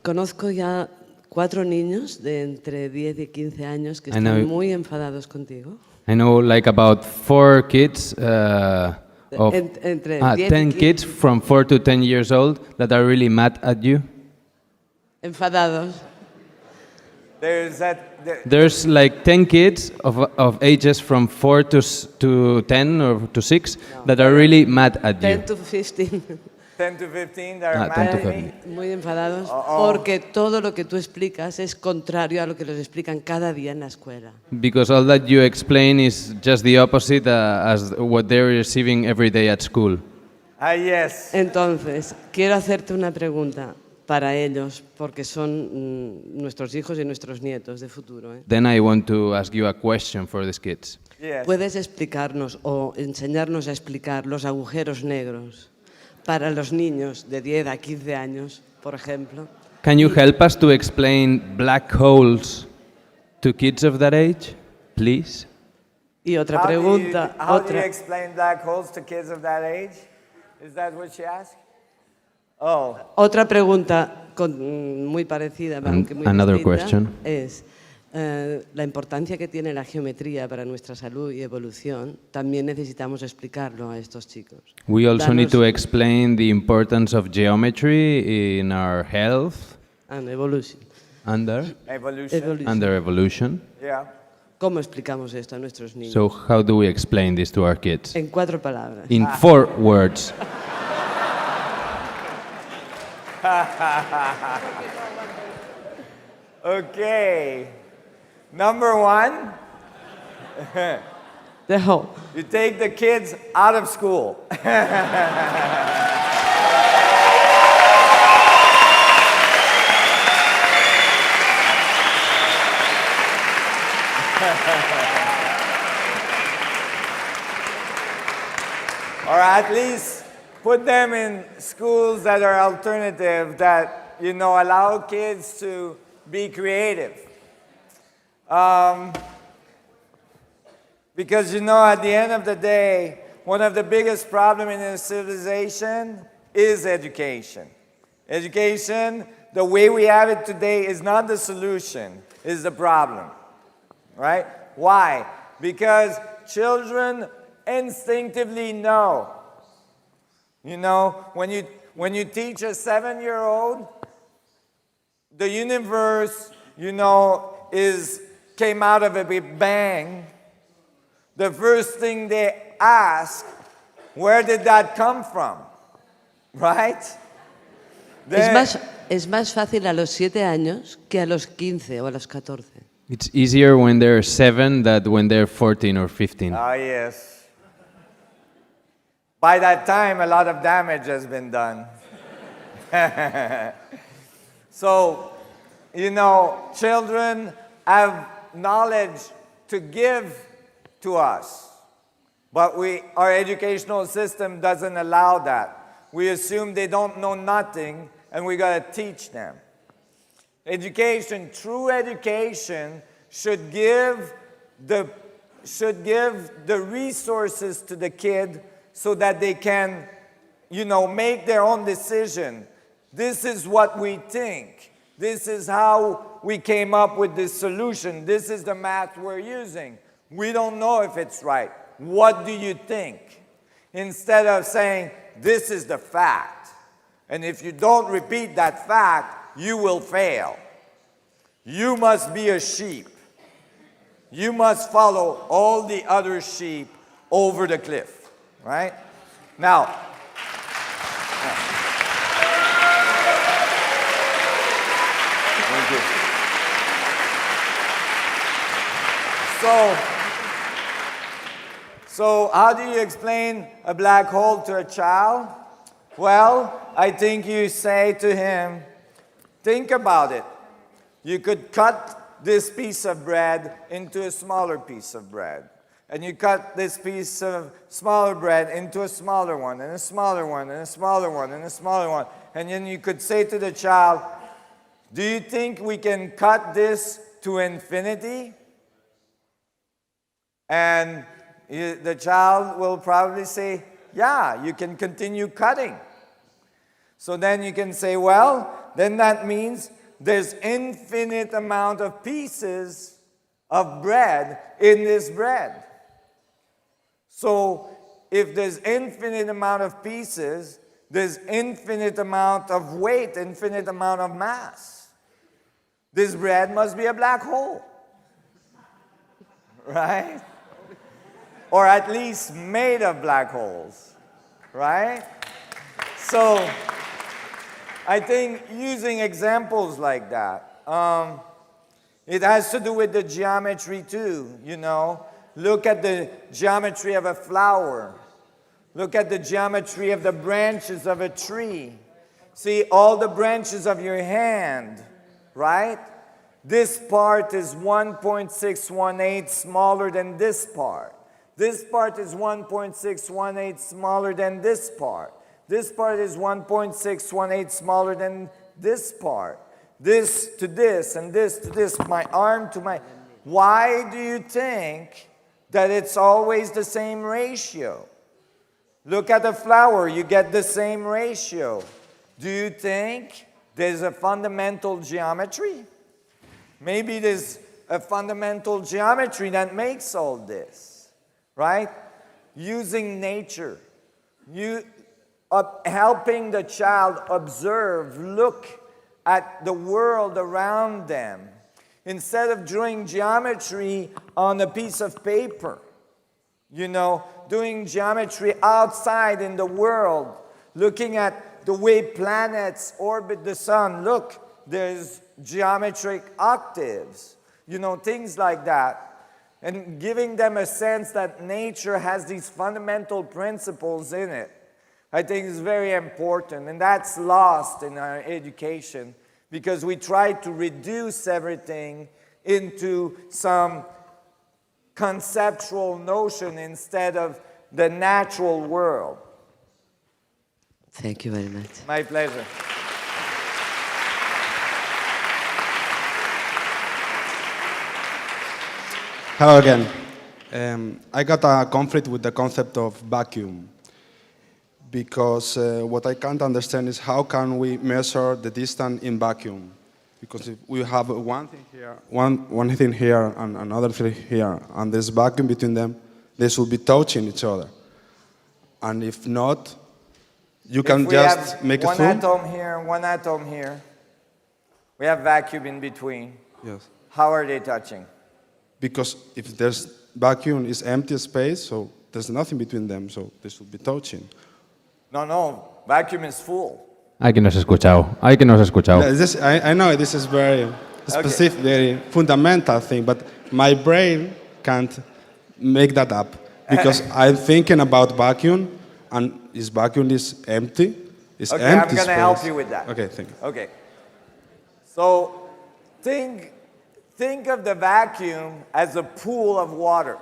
Conozco ya 4 niños de entre 10 y 15 años que están muy enfadados contigo. I know like about 4 kids of entre 10 kids from 4 to 10 years old that are really mad at you. Enfadados. There's like 10 kids of ages from 4 to 10 or to 6 that are really mad at you. 10 to 15. 10 to 15 that are mad at me. Muy enfadados porque todo lo que tú explicas es contrario a lo que les explican cada día en la escuela. Because all that you explain is just the opposite as what they're receiving every day at school. Yes. Entonces, quiero hacerte una pregunta para ellos, porque son nuestros hijos y nuestros nietos de futuro. Then I want to ask you a question for these kids. Yes. ¿Puedes explicarnos o enseñarnos a explicar los agujeros negros para los niños de 10 a 15 años, por ejemplo? Can you help us to explain black holes to kids of that age, please? Y otra pregunta. How do you explain black holes to kids of that age? Is that what she asked? Oh. Otra pregunta muy parecida, aunque muy Another distinta, question. es la importancia que tiene la geometría para nuestra salud y evolución. También necesitamos explicarlo a estos chicos. We also need to explain the importance of geometry in our health. And evolution. Under evolution. Yeah. ¿Cómo explicamos esto a nuestros niños? So how do we explain this to our kids? En 4 palabras. In 4 words. Okay. Number 1. The whole. You take the kids out of school. Or at least put them in schools that are alternative, that, you know, allow kids to be creative. Because, you know, at the end of the day, one of the biggest problems in a civilization is education. Education, the way we have it today, is not the solution, is the problem. Right? Why? Because children instinctively know. You know, when you teach a 7-year-old, the universe, you know, came out of a big bang, the first thing they ask, where did that come from? Right? Es más fácil a los 7 años que a los 15 o a los 14. It's easier when they're 7 than when they're 14 or 15. Ah, yes. By that time, a lot of damage has been done. So, you know, children have knowledge to give to us, but our educational system doesn't allow that. We assume they don't know nothing, and we got to teach them. Education, true education, should give the resources to the kid so that they can, you know, make their own decision. This is what we think. This is how we came up with this solution. This is the math we're using. We don't know if it's right. What do you think? Instead of saying, this is the fact. And if you don't repeat that fact, you will fail. You must be a sheep. You must follow all the other sheep over the cliff, right? Now, so how do you explain a black hole to a child? Well, I think you say to him, think about it. You could cut this piece of bread into a smaller piece of bread. And you cut this piece of smaller bread into a smaller one, and a smaller one, and a smaller one, and a smaller one. And then you could say to the child, do you think we can cut this to infinity? And the child will probably say, yeah, you can continue cutting. So then you can say, well, then that means there's infinite amount of pieces of bread in this bread. So if there's infinite amount of pieces, there's infinite amount of weight, infinite amount of mass. This bread must be a black hole. Right? Or at least made of black holes. Right? So I think using examples like that, it has to do with the geometry too, you know. Look at the geometry of a flower. Look at the geometry of the branches of a tree. See all the branches of your hand, right? This part is 1.618 smaller than this part. This part is 1.618 smaller than this part. This part is 1.618 smaller than this part. This to this, and this to this, my arm to my... Why do you think that it's always the same ratio? Look at a flower, you get the same ratio. Do you think there's a fundamental geometry? Maybe there's a fundamental geometry that makes all this, right? Using nature. Helping the child observe, look at the world around them. Instead of drawing geometry on a piece of paper, you know, doing geometry outside in the world, looking at the way planets orbit the sun. Look, there's geometric octaves, you know, things like that. And giving them a sense that nature has these fundamental principles in it, I think is very important. And that's lost in our education because we try to reduce everything into some conceptual notion instead of the natural world. Thank you very much. My pleasure. Hello again. I got a conflict with the concept of vacuum because what I can't understand is how can we measure the distance in vacuum? Because if we have one thing here, one thing here and another thing here, and there's vacuum between them, they should be touching each other. And if not, you can just make a through. One atom here, one atom here. We have vacuum in between. Yes. How are they touching? Because if there's vacuum is empty space, so there's nothing between them, so they should be touching. No, vacuum is full. Hay que no has escuchado. I know this is very specific, very fundamental thing, but my brain can't make that up because I'm thinking about vacuum, and vacuum is empty. It's Okay, empty I'm going to space. help you with that. Okay, thank you. Okay. So think of the vacuum as a pool of water,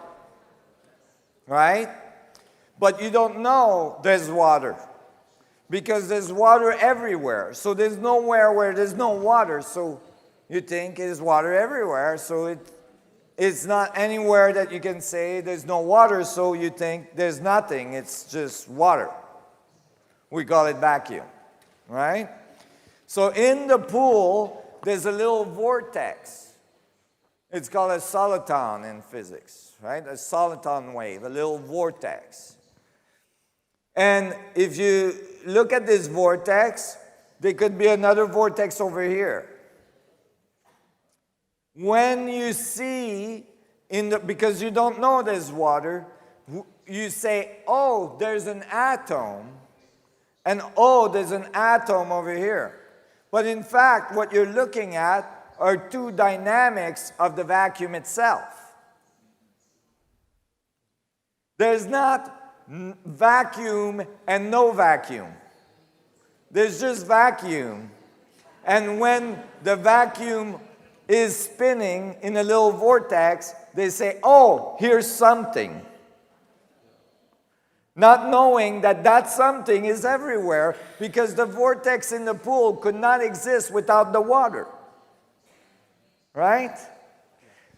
right? But you don't know there's water because there's water everywhere. So there's nowhere where there's no water. So you think there's water everywhere. So it's not anywhere that you can say there's no water. So you think there's nothing. It's just water. We call it vacuum, right? So in the pool, there's a little vortex. It's called a soliton in physics, right? A soliton wave, a little vortex. And if you look at this vortex, there could be another vortex over here. When you see, because you don't know there's water, you say, oh, there's an atom, and oh, there's an atom over here. But in fact, what you're looking at are two dynamics of the vacuum itself. There's not vacuum and no vacuum. There's just vacuum. And when the vacuum is spinning in a little vortex, they say, oh, here's something. Not knowing that that something is everywhere because the vortex in the pool could not exist without the water. Right?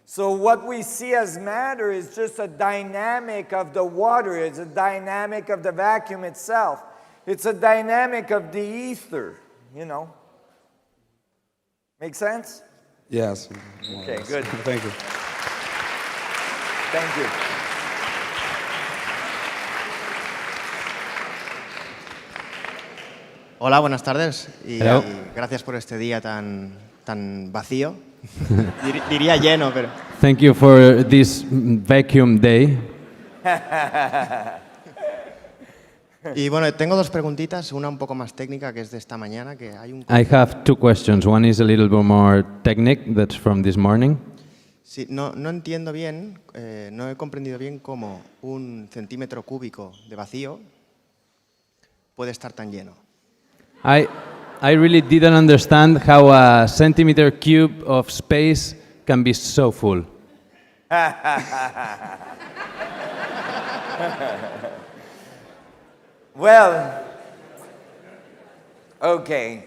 So what we see as matter is just a dynamic of the water. It's a dynamic of the vacuum itself. It's a dynamic of the ether, you know. Make sense? Yes. Okay, good. Thank you. Thank you. Hola, buenas tardes y Hello. gracias por este día tan vacío. Diría lleno, pero... Thank you for this vacuum day. Y bueno, tengo dos preguntitas, una un poco más técnica que es de esta mañana, que hay un... I have two questions. One is a little bit more technical, that's from this morning. Sí, no entiendo bien, no he comprendido bien cómo un centímetro cúbico de vacío puede estar tan lleno. I really didn't understand how a centimeter cube of space can be so full. Well, okay.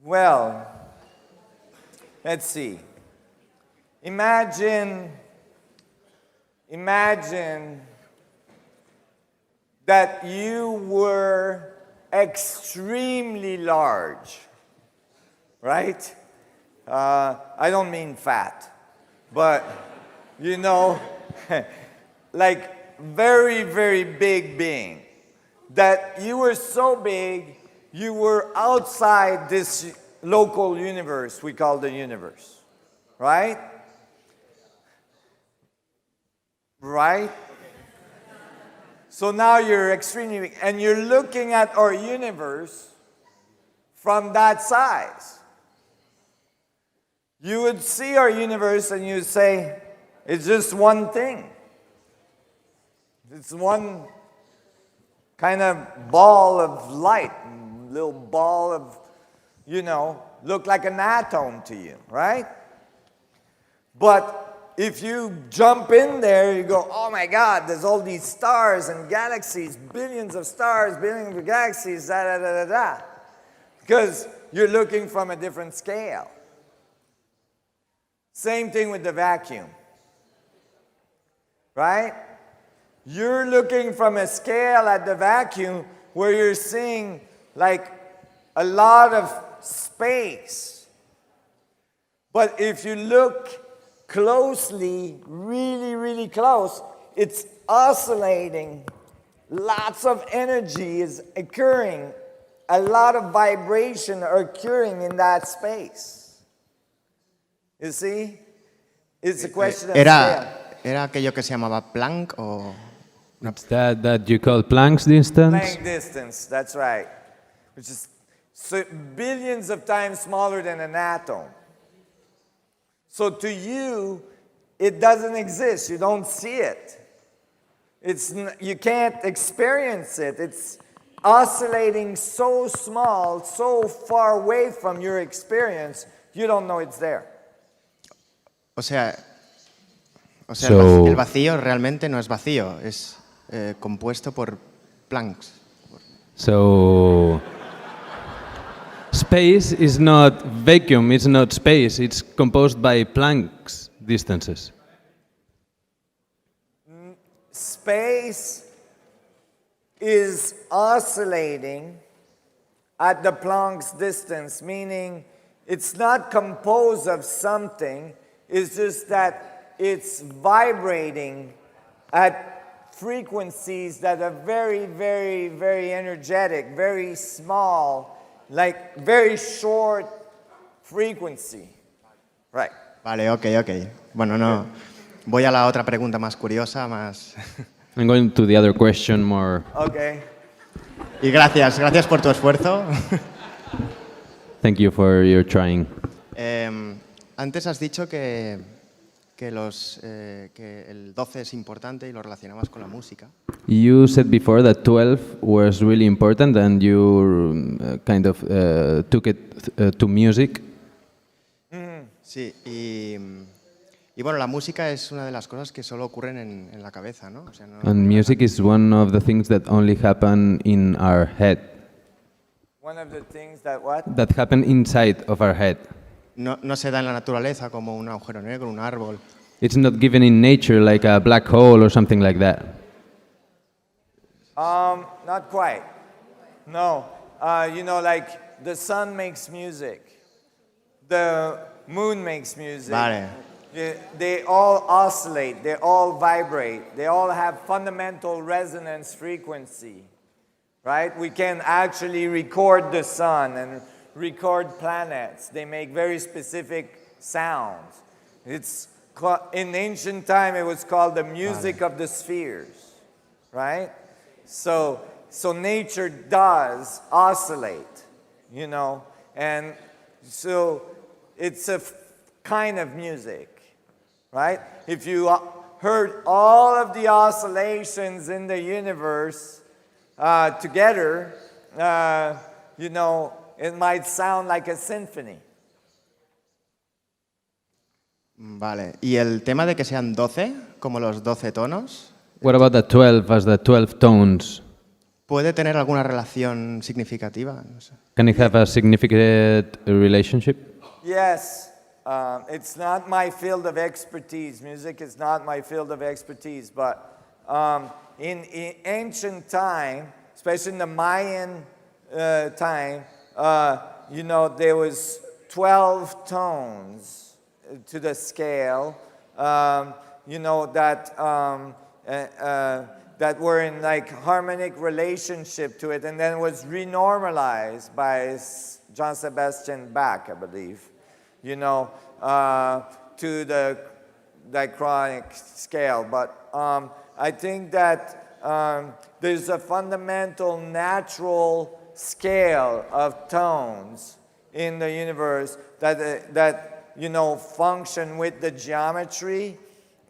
Well, let's see. Imagine that you were extremely large, right? I don't mean fat, but you know, like very, very big being. That you were so big, you were outside this local universe we call the universe, right? Right? So now you're extremely big, and you're looking at our universe from that size. You would see our universe and you'd say, it's just one thing. It's one kind of ball of light, little ball of, you know, look like an atom to you, right? But if you jump in there, you go, oh my God, there's all these stars and galaxies, billions of stars, billions of galaxies, da da da da da. Because you're looking from a different scale. Same thing with the vacuum. Right? You're looking from a scale at the vacuum where you're seeing like a lot of space. But if you look closely, really, really close, it's oscillating. Lots of energy is occurring. A lot of vibration are occurring in that space. You see? It's a question of scale. ¿Era aquello que se llamaba Planck o...? It's that you call Planck's distance? Planck distance, that's right. Which is billions of times smaller than an atom. So to you, it doesn't exist. You don't see it. You can't experience it. It's oscillating so small, so far away from your experience, you don't know it's there. O sea, el vacío realmente no es vacío, es compuesto por Plancks. So, space is not vacuum, it's not space, it's composed by Planck's distances. Space is oscillating at the Planck's distance, meaning it's not composed of something, it's just that it's vibrating at frequencies that are very, very, very energetic, very small, like very short frequency. Right. Vale, ok. Bueno, no. Voy a la otra pregunta más curiosa, más... I'm going to the other question more. Okay. Y gracias por tu esfuerzo. Thank you for your trying. Antes has dicho que el 12 es importante y lo relacionabas con la música. You said before that 12 was really important and you kind of took it to music. Sí, y bueno, la música es una de las cosas que solo ocurren en la cabeza, ¿no? O sea, And music is one of the things that only happen in our head. One of the things that what? That happen inside of our head. No se da en la naturaleza como un agujero negro, un árbol. It's not given in nature like a black hole or something like that. Not quite. No. Like the sun makes music. The moon makes music. Vale. They all oscillate, they all vibrate, they all have fundamental resonance frequency, right? We can actually record the sun and record planets. They make very specific sounds. In ancient time, it was called the music of the spheres, right? So nature does oscillate, and so it's a kind of music. Right? If you heard all of the oscillations in the universe together, it might sound like a symphony. Vale. ¿Y el tema de que sean 12, como los 12 tonos? What about the 12 as the 12 tones? ¿Puede tener alguna relación significativa? No sé. Can it have a significant relationship? Yes. It's not my field of expertise. Music is not my field of expertise. But in ancient time, especially in the Mayan time, there was 12 tones to the scale, that were in like harmonic relationship to it, and then was renormalized by John Sebastian Bach, I believe. To the diachronic scale. But I think that there's a fundamental natural scale of tones in the universe that function with the geometry.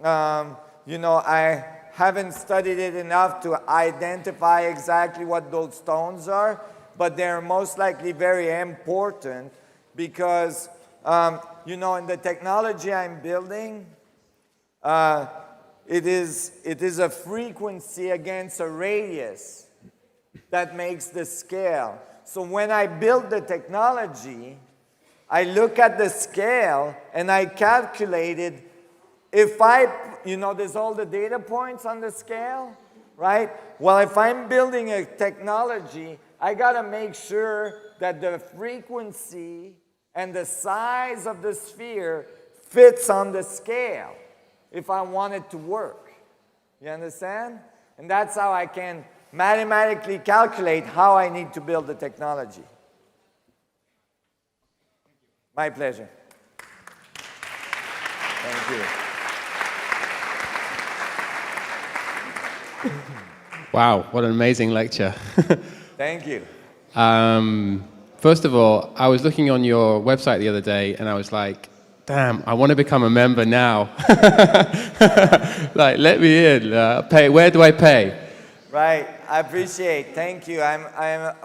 I haven't studied it enough to identify exactly what those tones are, but they're most likely very important because in the technology I'm building, it is a frequency against a radius that makes the scale. So when I build the technology, I look at the scale and I calculated if there's all the data points on the scale, right? Well, if I'm building a technology, I gotta make sure that the frequency and the size of the sphere fits on the scale if I want it to work. You understand? And that's how I can mathematically calculate how I need to build the technology. My pleasure. Thank you. Wow, what an amazing lecture. Thank you. First of all, I was looking on your website the other day and I was like, damn, I want to become a member now. Like, let me in. Pay. Where do I pay? Right, I appreciate. Thank you.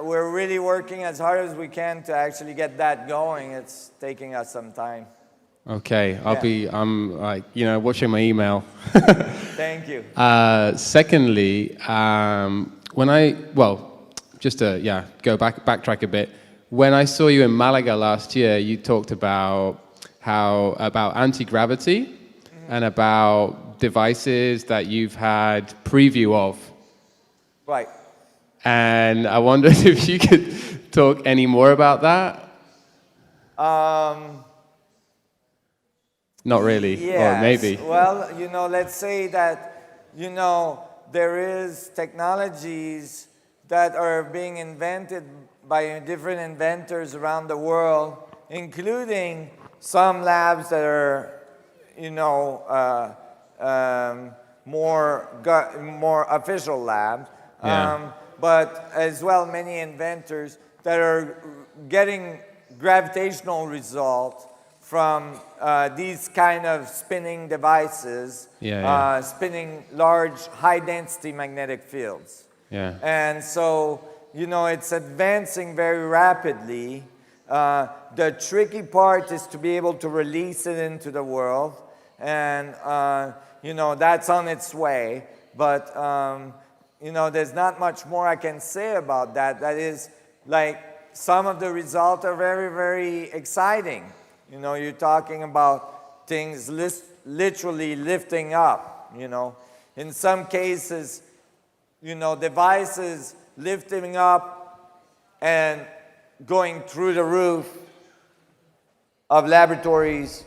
We're really working as hard as we can to actually get that going. It's taking us some time. Okay, I'm like, watching my email. Thank you. Secondly, backtrack a bit. When I saw you in Malaga last year, you talked about anti-gravity and about devices that you've had preview of. Right. And I wondered if you could talk any more about that. Not really, yes. Or maybe. Well, let's say that, there is technologies that are being invented by different inventors around the world, including some labs that are, more official labs. Yeah. But as well, many inventors that are getting gravitational results from these kind of spinning devices, spinning large, high-density magnetic fields. Yeah. And so, it's advancing very rapidly. The tricky part is to be able to release it into the world, and that's on its way. But there's not much more I can say about that. That is, like, some of the results are very, very exciting. You're talking about things literally lifting up, In some cases, devices lifting up and going through the roof of laboratories,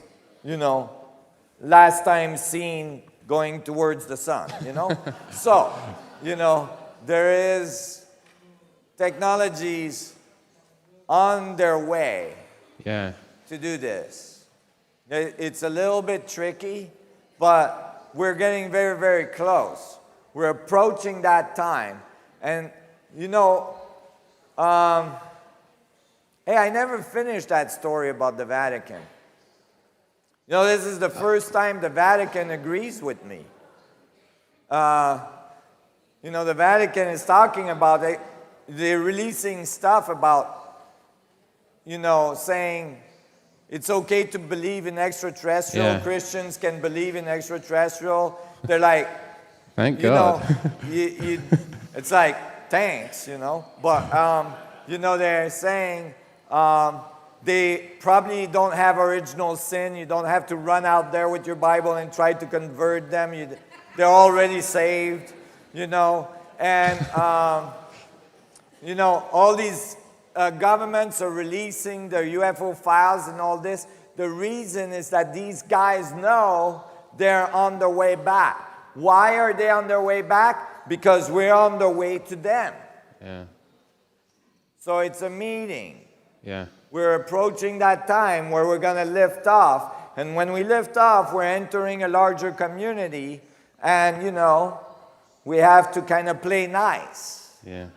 last time seen going towards the sun, So, there is technologies on their way to do this. It's a little bit tricky, but we're getting very, very close. We're approaching that time. And, hey, I never finished that story about the Vatican. This is the first time the Vatican agrees with me. The Vatican is talking about it. They're releasing stuff about, saying it's okay to believe in extraterrestrial. Yeah. Christians can believe in extraterrestrial. They're like, thank God. It's like, thanks, But, they're saying they probably don't have original sin. You don't have to run out there with your Bible and try to convert them. They're already saved, And, all these governments are releasing their UFO files and all this. The reason is that these guys know they're on their way back. Why are they on their way back? Because we're on the way to them. Yeah. So it's a meeting. Yeah. We're approaching that time where we're going to lift off. And when we lift off, we're entering a larger community. And, we have to kind of play nice. Yeah.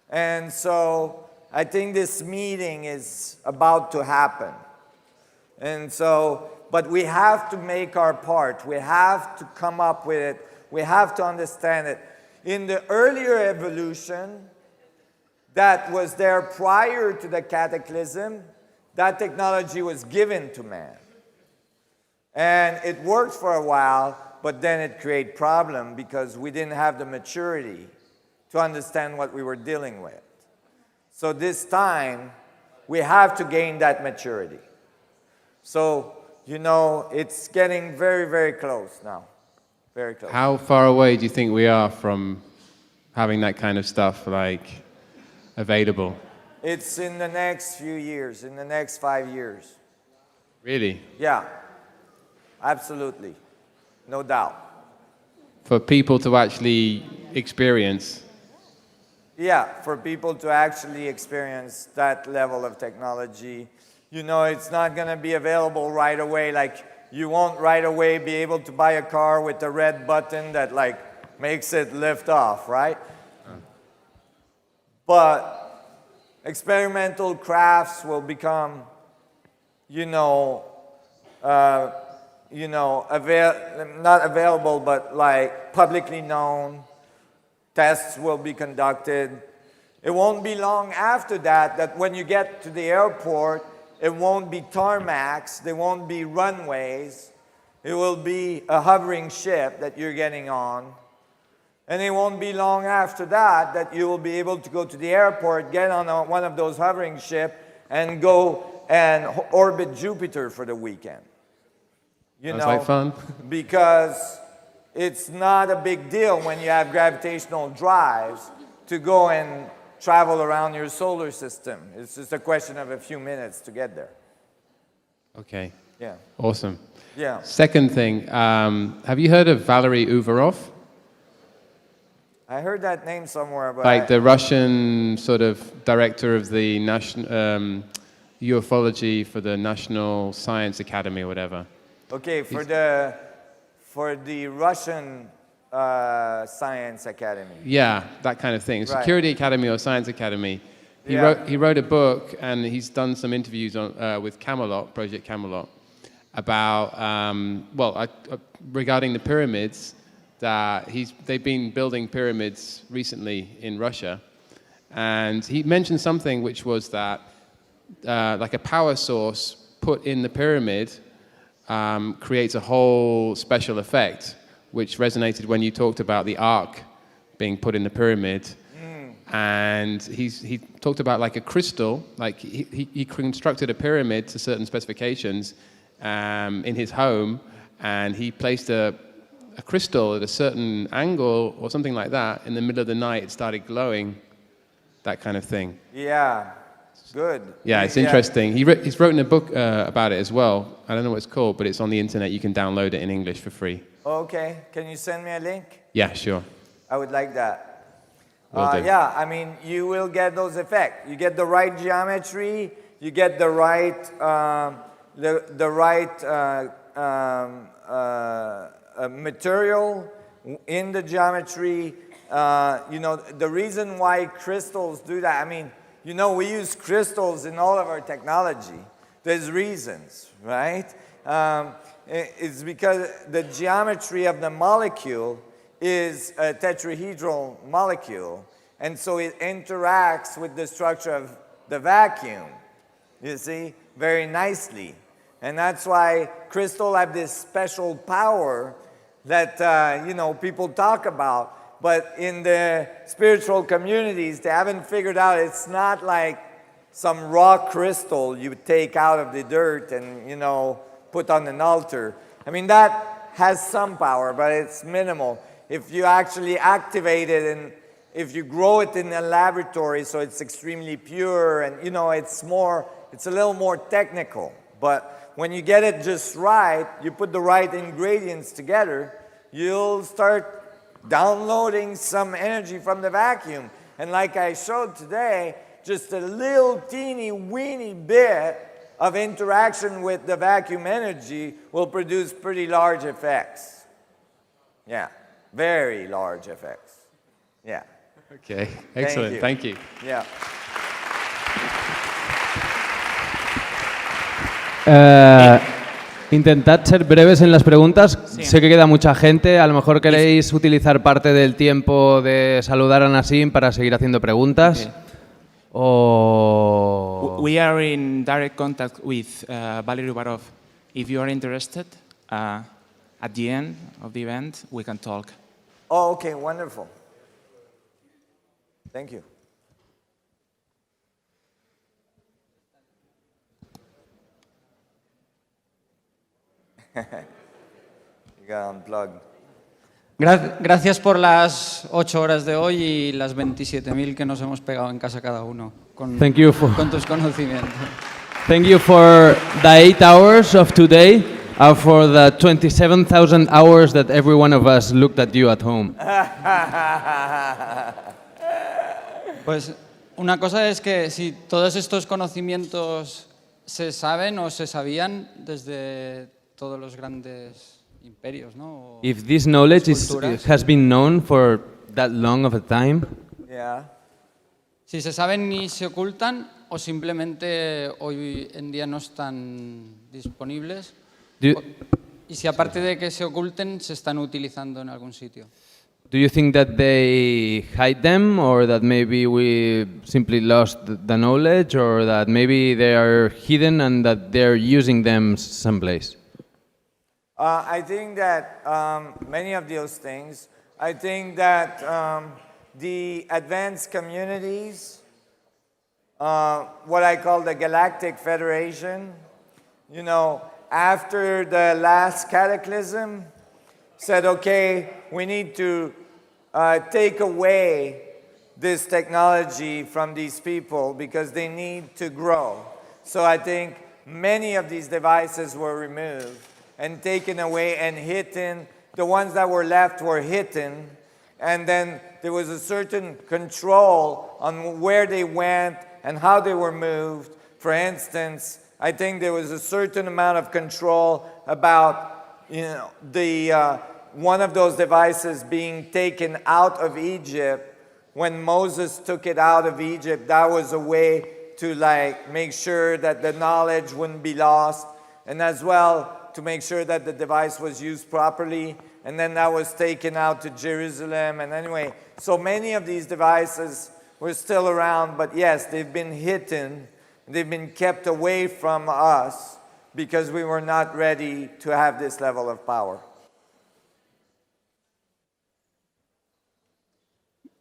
And so I think this meeting is about to happen. And so, but we have to make our part. We have to come up with it. We have to understand it. In the earlier evolution that was there prior to the cataclysm, that technology was given to man. And it worked for a while, but then it created problems because we didn't have the maturity to understand what we were dealing with. So this time, we have to gain that maturity. So, it's getting very, very close now. Very close. How far away do you think we are from having that kind of stuff, available? It's in the next few years, in the next 5 years. Really? Yeah, absolutely. No doubt. For people to actually experience? Yeah, for people to actually experience that level of technology. It's not going to be available right away. Like, you won't right away be able to buy a car with a red button that like makes it lift off, right? But experimental crafts will become, not available, but like publicly known. Tests will be conducted. It won't be long after that when you get to the airport, it won't be tarmacs, there won't be runways. It will be a hovering ship that you're getting on. And it won't be long after that you will be able to go to the airport, get on one of those hovering ships, and go and orbit Jupiter for the weekend. Sounds like fun. Because it's not a big deal when you have gravitational drives to go and travel around your solar system. It's just a question of a few minutes to get there. Okay. Yeah. Awesome. Yeah. Second thing, have you heard of Valery Uvarov? I heard that name somewhere, but Like the Russian sort of director of the ufology for the National Science Academy or whatever. Okay, for the Russian Science Academy. Yeah, that kind of thing. Right. Security Academy or Science Academy. He wrote a book, and he's done some interviews with Camelot, Project Camelot, about regarding the pyramids. That they've been building pyramids recently in Russia, and he mentioned something which was that like a power source put in the pyramid creates a whole special effect, which resonated when you talked about the ark being put in the pyramid. And he talked about like a crystal, like he constructed a pyramid to certain specifications in his home, and he placed a crystal at a certain angle or something like that. In the middle of the night, it started glowing, that kind of thing. Yeah, good. Yeah, it's interesting. He's written a book about it as well. I don't know what it's called, but it's on the internet. You can download it in English for free. Okay, can you send me a link? Yeah, sure. I would like that. Will do. Yeah, I mean, you will get those effects. You get the right geometry, you get the right, material in the geometry. The reason why crystals do that, I mean, we use crystals in all of our technology. There's reasons, right? It's because the geometry of the molecule is a tetrahedral molecule, and so it interacts with the structure of the vacuum, you see, very nicely. And that's why crystals have this special power that, people talk about. But in the spiritual communities, they haven't figured out it's not like some raw crystal you take out of the dirt and, put on an altar. I mean, that has some power, but it's minimal. If you actually activate it and if you grow it in a laboratory so it's extremely pure and, it's a little more technical. But when you get it just right, you put the right ingredients together, you'll start downloading some energy from the vacuum. And like I showed today, just a little teeny weeny bit of interaction with the vacuum energy will produce pretty large effects. Yeah, very large effects. Yeah. Okay, excellent. Thank you. Yeah. Intentad ser breves en las preguntas. Sí. Sé que queda mucha gente. A lo mejor queréis utilizar parte del tiempo de saludar a NASSIM para seguir haciendo preguntas. Okay. O... We are in direct contact with Valery Uvarov. If you are interested, at the end of the event, we can talk. Oh, okay, wonderful. Thank you. You got unplugged. Gracias por las 8 horas de hoy y las 27.000 que nos hemos pegado en casa cada uno con tus conocimientos. Thank you for the 8 hours of today, for the 27,000 hours that every one of us looked at you at home. Pues una cosa es que si todos estos conocimientos se saben o se sabían desde todos los grandes imperios, ¿no? If this knowledge has been known for that long of a time, Yeah. Si se saben y se ocultan o simplemente hoy en día no están disponibles. Y si aparte de que se oculten, se están utilizando en algún sitio. do you think that they hide them, or that maybe we simply lost the knowledge, or that maybe they are hidden and that they're using them someplace? I think that many of those things, I think that the advanced communities, what I call the Galactic Federation, you know, after the last cataclysm, said, okay, we need to take away this technology from these people because they need to grow. So I think many of these devices were removed and taken away and hidden. The ones that were left were hidden, and then there was a certain control on where they went and how they were moved. For instance, I think there was a certain amount of control about, you know, the one of those devices being taken out of Egypt. When Moses took it out of Egypt, that was a way to like make sure that the knowledge wouldn't be lost, and as well to make sure that the device was used properly. And then that was taken out to Jerusalem. And anyway, so many of these devices were still around, but yes, they've been hidden. They've been kept away from us because we were not ready to have this level of power.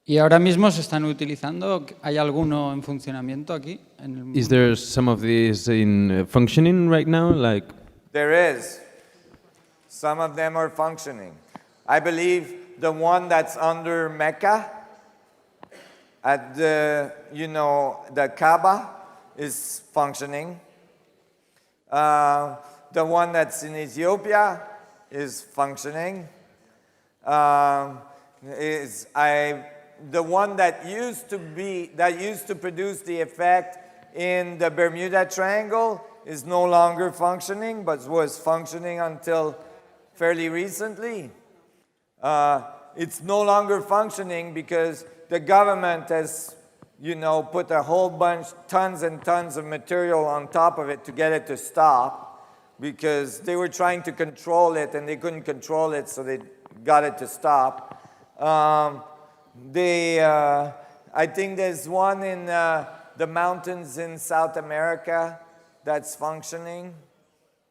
¿Y ahora mismo se están utilizando? ¿Hay alguno en funcionamiento aquí? Is there some of these in functioning right now? Like there is. Some of them are functioning. I believe the one that's under Mecca, at the, you know, the Kaaba is functioning. The one that's in Ethiopia is functioning. The one that used to produce the effect in the Bermuda Triangle is no longer functioning, but was functioning until fairly recently. It's no longer functioning because the government has, you know, put a whole bunch, tons and tons of material on top of it to get it to stop, because they were trying to control it and they couldn't control it, so they got it to stop. I think there's one in the mountains in South America that's functioning.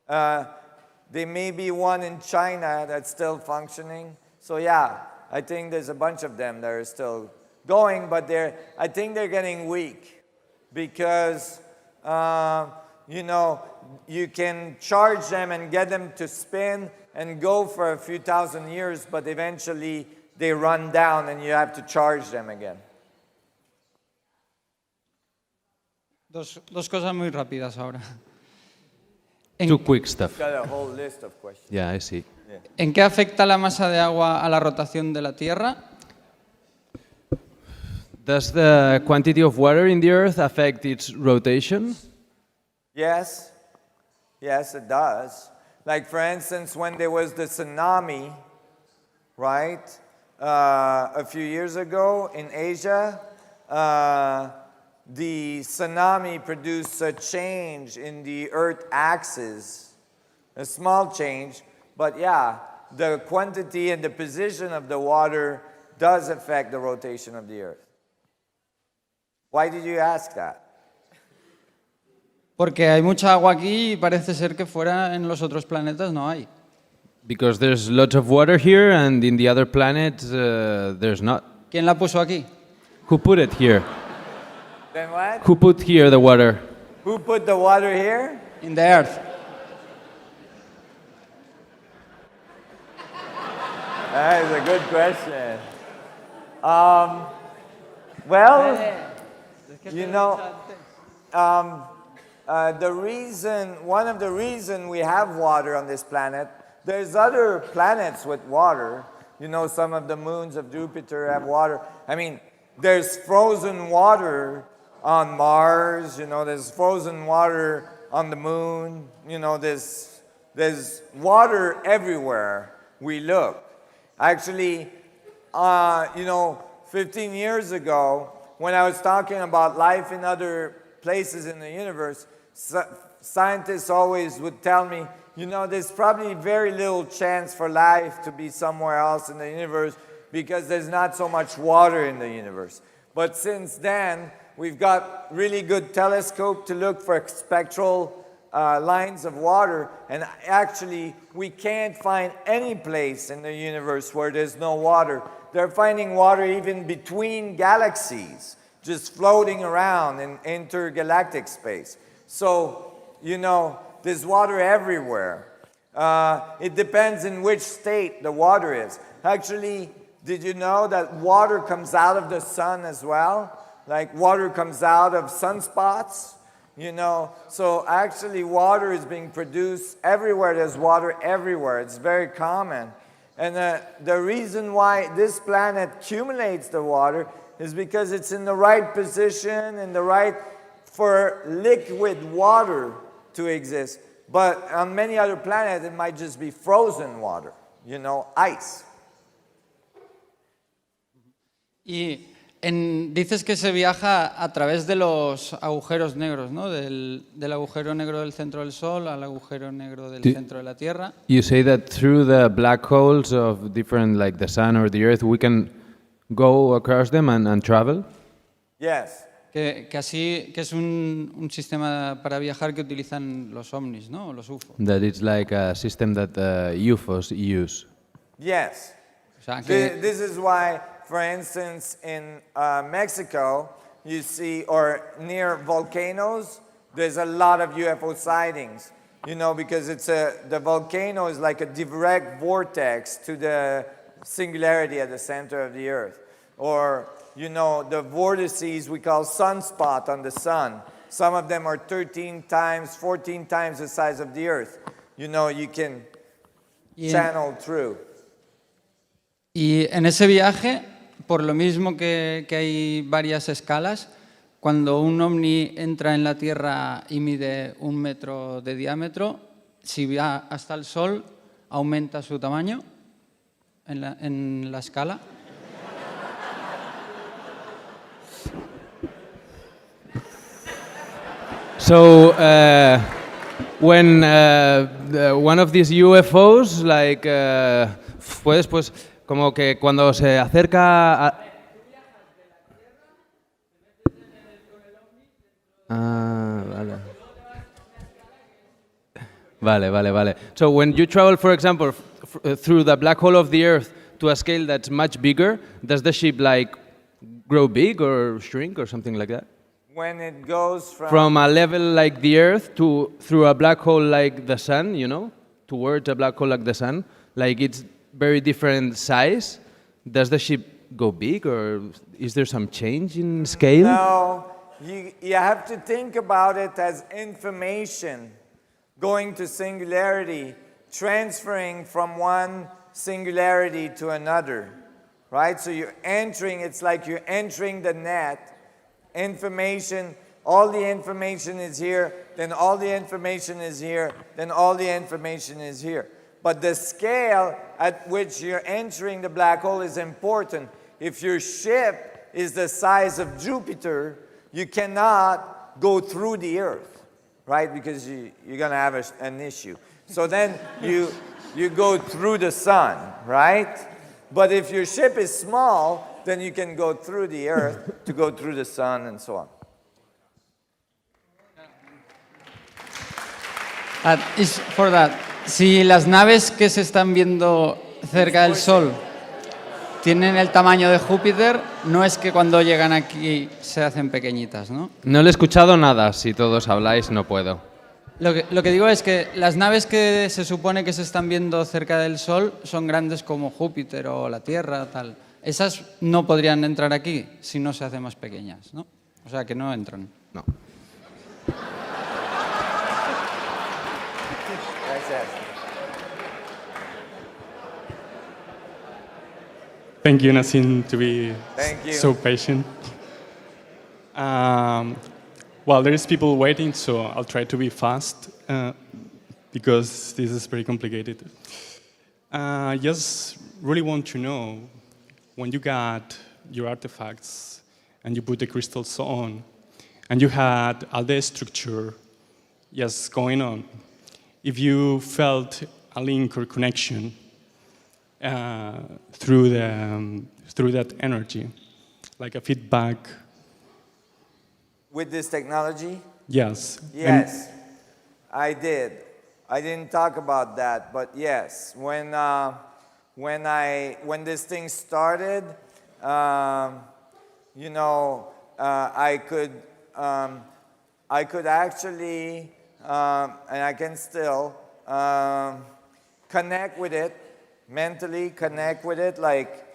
There may be one in China that's still functioning. So yeah, I think there's a bunch of them that are still going, but I think they're getting weak because, you know, you can charge them and get them to spin and go for a few thousand years, but eventually they run down and you have to charge them again. Dos cosas muy rápidas ahora. Too quick stuff. Got a whole list of questions. Yeah, I see. ¿En qué afecta la masa de agua a la rotación de la Tierra? Does the quantity of water in the Earth affect its rotation? Yes. Yes, it does. Like, for instance, when there was the tsunami, right, a few years ago in Asia, the tsunami produced a change in the Earth axis, a small change, but yeah, the quantity and the position of the water does affect the rotation of the Earth. Why did you ask that? Porque hay mucha agua aquí y parece ser que fuera en los otros planetas no hay. Because there's lots of water here and in the other planets there's not. ¿Quién la puso aquí? Who put it here? Then what? Who put here the water? Who put the water here? In the Earth. That is a good question. Well, you know, one of the reasons we have water on this planet, there's other planets with water. You know, some of the moons of Jupiter have water. I mean, there's frozen water on Mars, you know, there's frozen water on the moon, you know, there's there's water everywhere we look. Actually, 15 years ago, when I was talking about life in other places in the universe, scientists always would tell me, there's probably very little chance for life to be somewhere else in the universe because there's not so much water in the universe. But since then, we've got really good telescope to look for spectral lines of water, and actually we can't find any place in the universe where there's no water. They're finding water even between galaxies, just floating around in intergalactic space. So, there's water everywhere. It depends in which state the water is. Actually, did you know that water comes out of the sun as well? Like water comes out of sunspots? So actually water is being produced everywhere. There's water everywhere. It's very common. And the reason why this planet accumulates the water is because it's in the right position, for liquid water to exist. But on many other planets, it might just be frozen water, ice. Y dices que se viaja a través de los agujeros negros, ¿no? Del agujero negro del centro del Sol al agujero negro del centro de la Tierra. You say that through the black holes of different, like the sun or the earth, we can go across them and travel? Yes. Que es un sistema para viajar que utilizan los ovnis, ¿no? O los UFO. That it's like a system that UFOs use. Yes. O sea, que This is why, for instance, in Mexico, you see, or near volcanoes, there's a lot of UFO sightings. Because the volcano is like a direct vortex to the singularity at the center of the Earth. Or, the vortices we call sunspot on the sun. Some of them are 13 times, 14 times the size of the Earth. You can channel through. Y en ese viaje, por lo mismo que hay varias escalas, cuando un ovni entra en la Tierra y mide 1 metro de diámetro, si va hasta el Sol, aumenta su tamaño en la escala. So, when one of these UFOs, like, pues, como que cuando se acerca a... Vale. So when you travel, for example, through the black hole of the Earth to a scale that's much bigger, does the ship like grow big or shrink or something like that? When it goes from a level like the Earth through a black hole like the Sun, towards a black hole like the Sun, like it's very different size. Does the ship go big, or is there some change in scale? No, you have to think about it as information going to singularity, transferring from one singularity to another, right? So it's like you're entering the net. Information, all the information is here, then all the information is here, then all the information is here. But the scale at which you're entering the black hole is important. If your ship is the size of Jupiter, you cannot go through the Earth, right? Because you're going to have an issue. So then you go through the sun, right? But if your ship is small, then you can go through the Earth to go through the sun and so on. Is for that. Si las naves que se están viendo cerca del Sol tienen el tamaño de Júpiter, no es que cuando llegan aquí se hacen pequeñitas, ¿no? No le he escuchado nada. Si todos habláis, no puedo. Lo que digo es que las naves que se supone que se están viendo cerca del Sol son grandes como Júpiter o la Tierra, tal. Esas no podrían entrar aquí si no se hacen más pequeñas, ¿no? O sea, que no entran. No. Thank you, Nassim, to be so you. patient. Well, there is people waiting, so I'll try to be fast. because this is very complicated. Just really want to know, when you got your artifacts and you put the crystals on, and you had all the structure just going on, if you felt a link or connection through that energy, like a feedback. With this technology? Yes. Yes, I did. I didn't talk about that, but yes. When this thing started, you know, I could actually, and I can still, connect with it, mentally connect with it, like,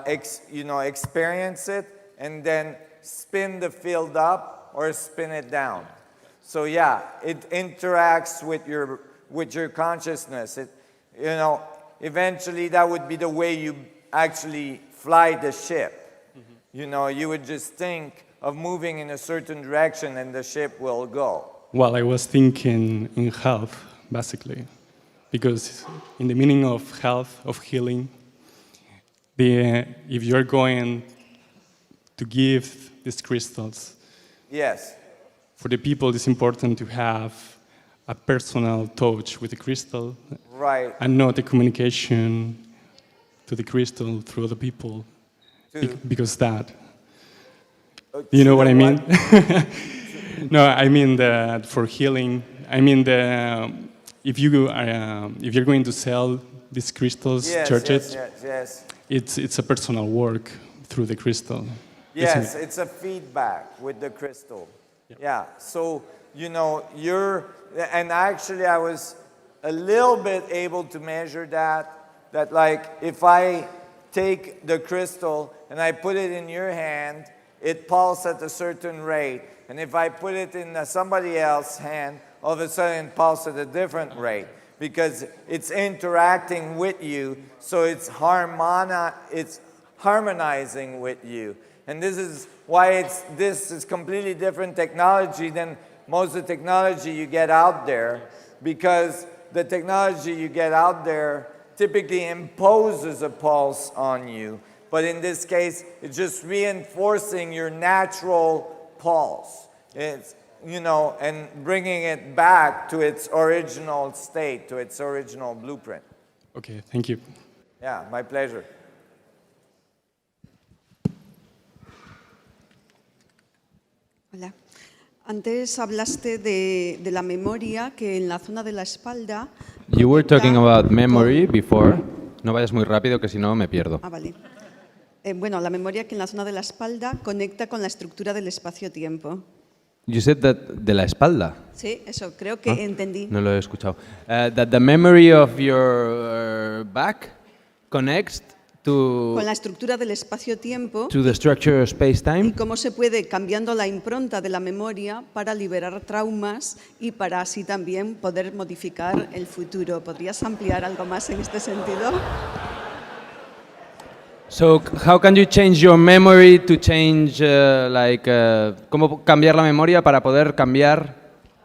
experience it, and then spin the field up or spin it down. So yeah, it interacts with your consciousness. Eventually that would be the way you actually fly the ship. You would just think of moving in a certain direction and the ship will go. Well, I was thinking in health, basically, because in the meaning of health, of healing, if you're going to give these crystals, yes, for the people, it's important to have a personal touch with the crystal, right, and not a communication to the crystal through other people, because that. You know what I mean? No, I mean that for healing. I mean if you're going to sell these crystals, churches, yes. It's a personal work through the crystal. Yes, it's a feedback with the crystal. Yeah. So and actually I was a little bit able to measure that like if I take the crystal and I put it in your hand, it pulses at a certain rate. And if I put it in somebody else's hand, all of a sudden it pulses at a different rate because it's interacting with you, so it's harmonizing with you. And this is why this is completely different technology than most of the technology you get out there, because the technology you get out there typically imposes a pulse on you. But in this case, it's just reinforcing your natural pulse. It's, and bringing it back to its original state, to its original blueprint. Okay, thank you. Yeah, my pleasure. Hola. Antes hablaste de la memoria que en la zona de la espalda. You were talking about memory before. No vayas muy rápido que si no me pierdo. Ah, vale. Bueno, la memoria que en la zona de la espalda conecta con la estructura del espacio-tiempo. You said that de la espalda. Sí, eso creo que entendí. No lo he escuchado. That the memory of your back connects con la estructura del espacio-tiempo to the structure of space-time. Y cómo se puede cambiando la impronta de la memoria para liberar traumas y para así también poder modificar el futuro. ¿Podrías ampliar algo más en este sentido? So, how can you change your memory to change, cómo cambiar la memoria para poder cambiar?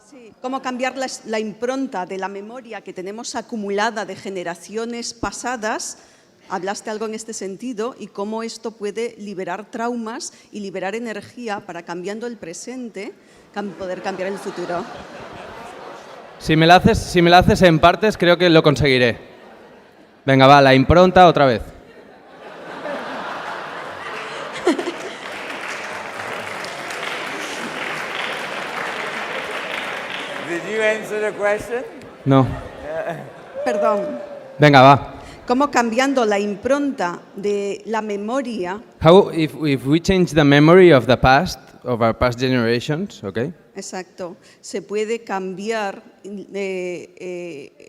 Sí, cómo cambiar la impronta de la memoria que tenemos acumulada de generaciones pasadas. Hablaste algo en este sentido y cómo esto puede liberar traumas y liberar energía para, cambiando el presente, poder cambiar el futuro. Si me la haces en partes, creo que lo conseguiré. Venga, va, la impronta otra vez. Did you answer the question? No. Perdón. Venga, va. Cómo cambiando la impronta de la memoria. How if we change the memory of the past, of our past generations, okay? Exacto. Se puede cambiar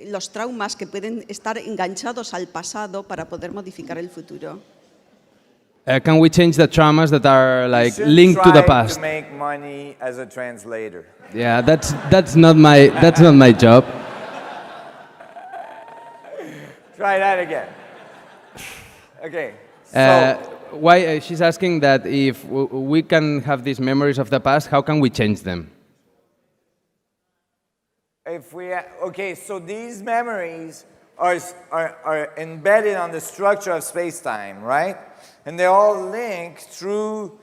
los traumas que pueden estar enganchados al pasado para poder modificar el futuro. Can we change the traumas that are linked to the past? To make money as a translator. Yeah, that's not my job. Try that again. Okay. Why she's asking that if we can have these memories of the past, how can we change them? Okay, so these memories are embedded on the structure of space-time, right? And they all link through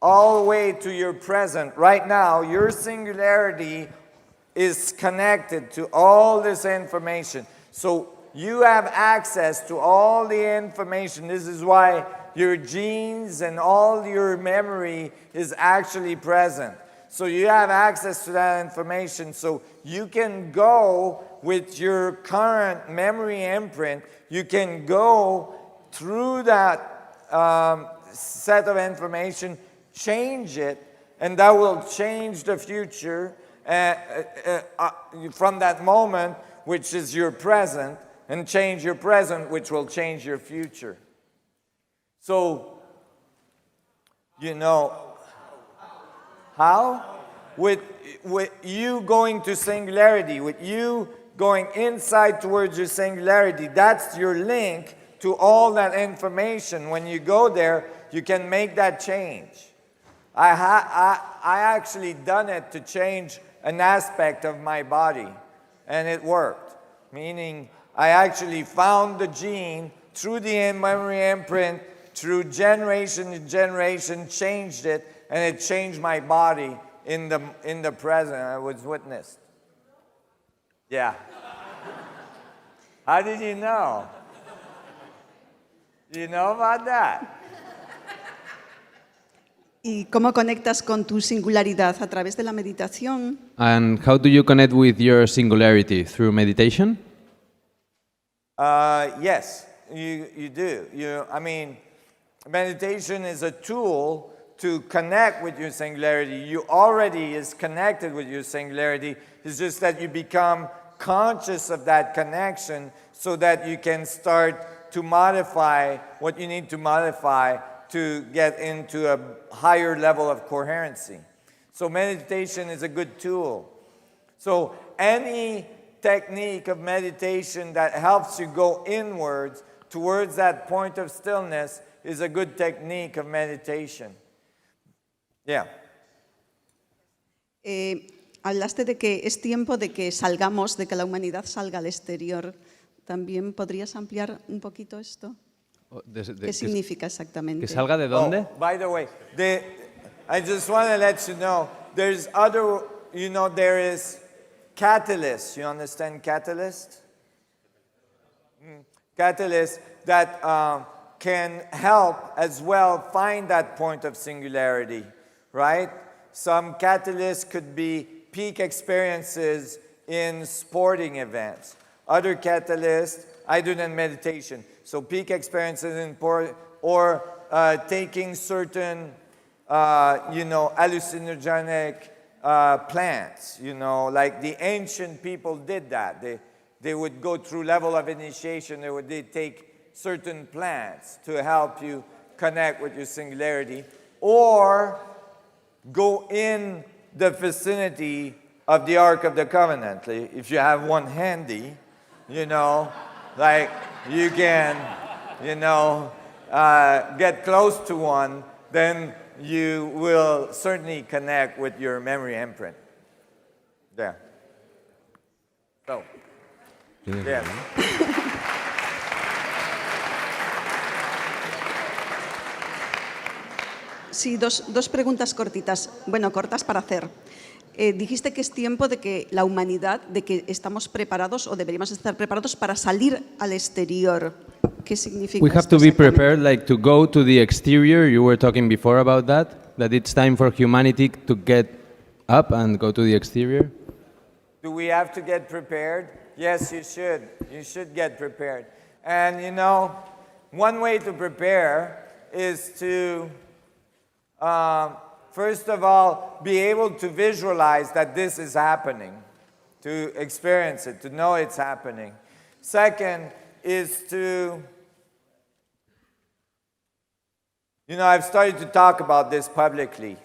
all the way to your present. Right now, your singularity is connected to all this information. So you have access to all the information. This is why your genes and all your memory is actually present. So you have access to that information. So you can go with your current memory imprint, you can go through that set of information, change it, and that will change the future from that moment, which is your present, and change your present, which will change your future. So, you know, how? With you going to singularity, with you going inside towards your singularity, that's your link to all that information. When you go there, you can make that change. I actually done it to change an aspect of my body, and it worked. Meaning, I actually found the gene through the memory imprint, through generation to generation, changed it, and it changed my body in the present. I was witnessed. Yeah. How did you know? Do you know about that? ¿Y cómo conectas con tu singularidad? ¿A través de la meditación? And how do you connect with your singularity? Through meditation? Yes, you do. I mean, meditation is a tool to connect with your singularity. You already is connected with your singularity. It's just that you become conscious of that connection so that you can start to modify what you need to modify to get into a higher level of coherency. So meditation is a good tool. So any technique of meditation that helps you go inwards towards that point of stillness is a good technique of meditation. Yeah. Hablaste de que es tiempo de que salgamos, de que la humanidad salga al exterior. ¿También podrías ampliar un poquito esto? ¿Qué significa exactamente? ¿Que salga de dónde? Oh, by the way, I just want to let you know, there's other, there is catalyst. You understand catalyst? Catalyst that can help as well find that point of singularity, right? Some catalysts could be peak experiences in sporting events. Other catalysts, I do in meditation. So peak experiences in or taking certain, hallucinogenic plants, like the ancient people did that. They would go through level of initiation, they'd take certain plants to help you connect with your singularity, or go in the vicinity of the Ark of the Covenant. If you have one handy, like you can, get close to one, then you will certainly connect with your memory imprint. There. So, yeah. Sí, dos preguntas cortitas. Bueno, cortas para hacer. Dijiste que es tiempo de que la humanidad, de que estamos preparados o deberíamos estar preparados para salir al exterior. ¿Qué significa We have esto to be exactamente? prepared, like to go to the exterior. You were talking before about that it's time for humanity to get up and go to the exterior. Do we have to get prepared? Yes, you should. You should get prepared. And one way to prepare is to, first of all, be able to visualize that this is happening, to experience it, to know it's happening. Second is to, I've started to talk about this publicly.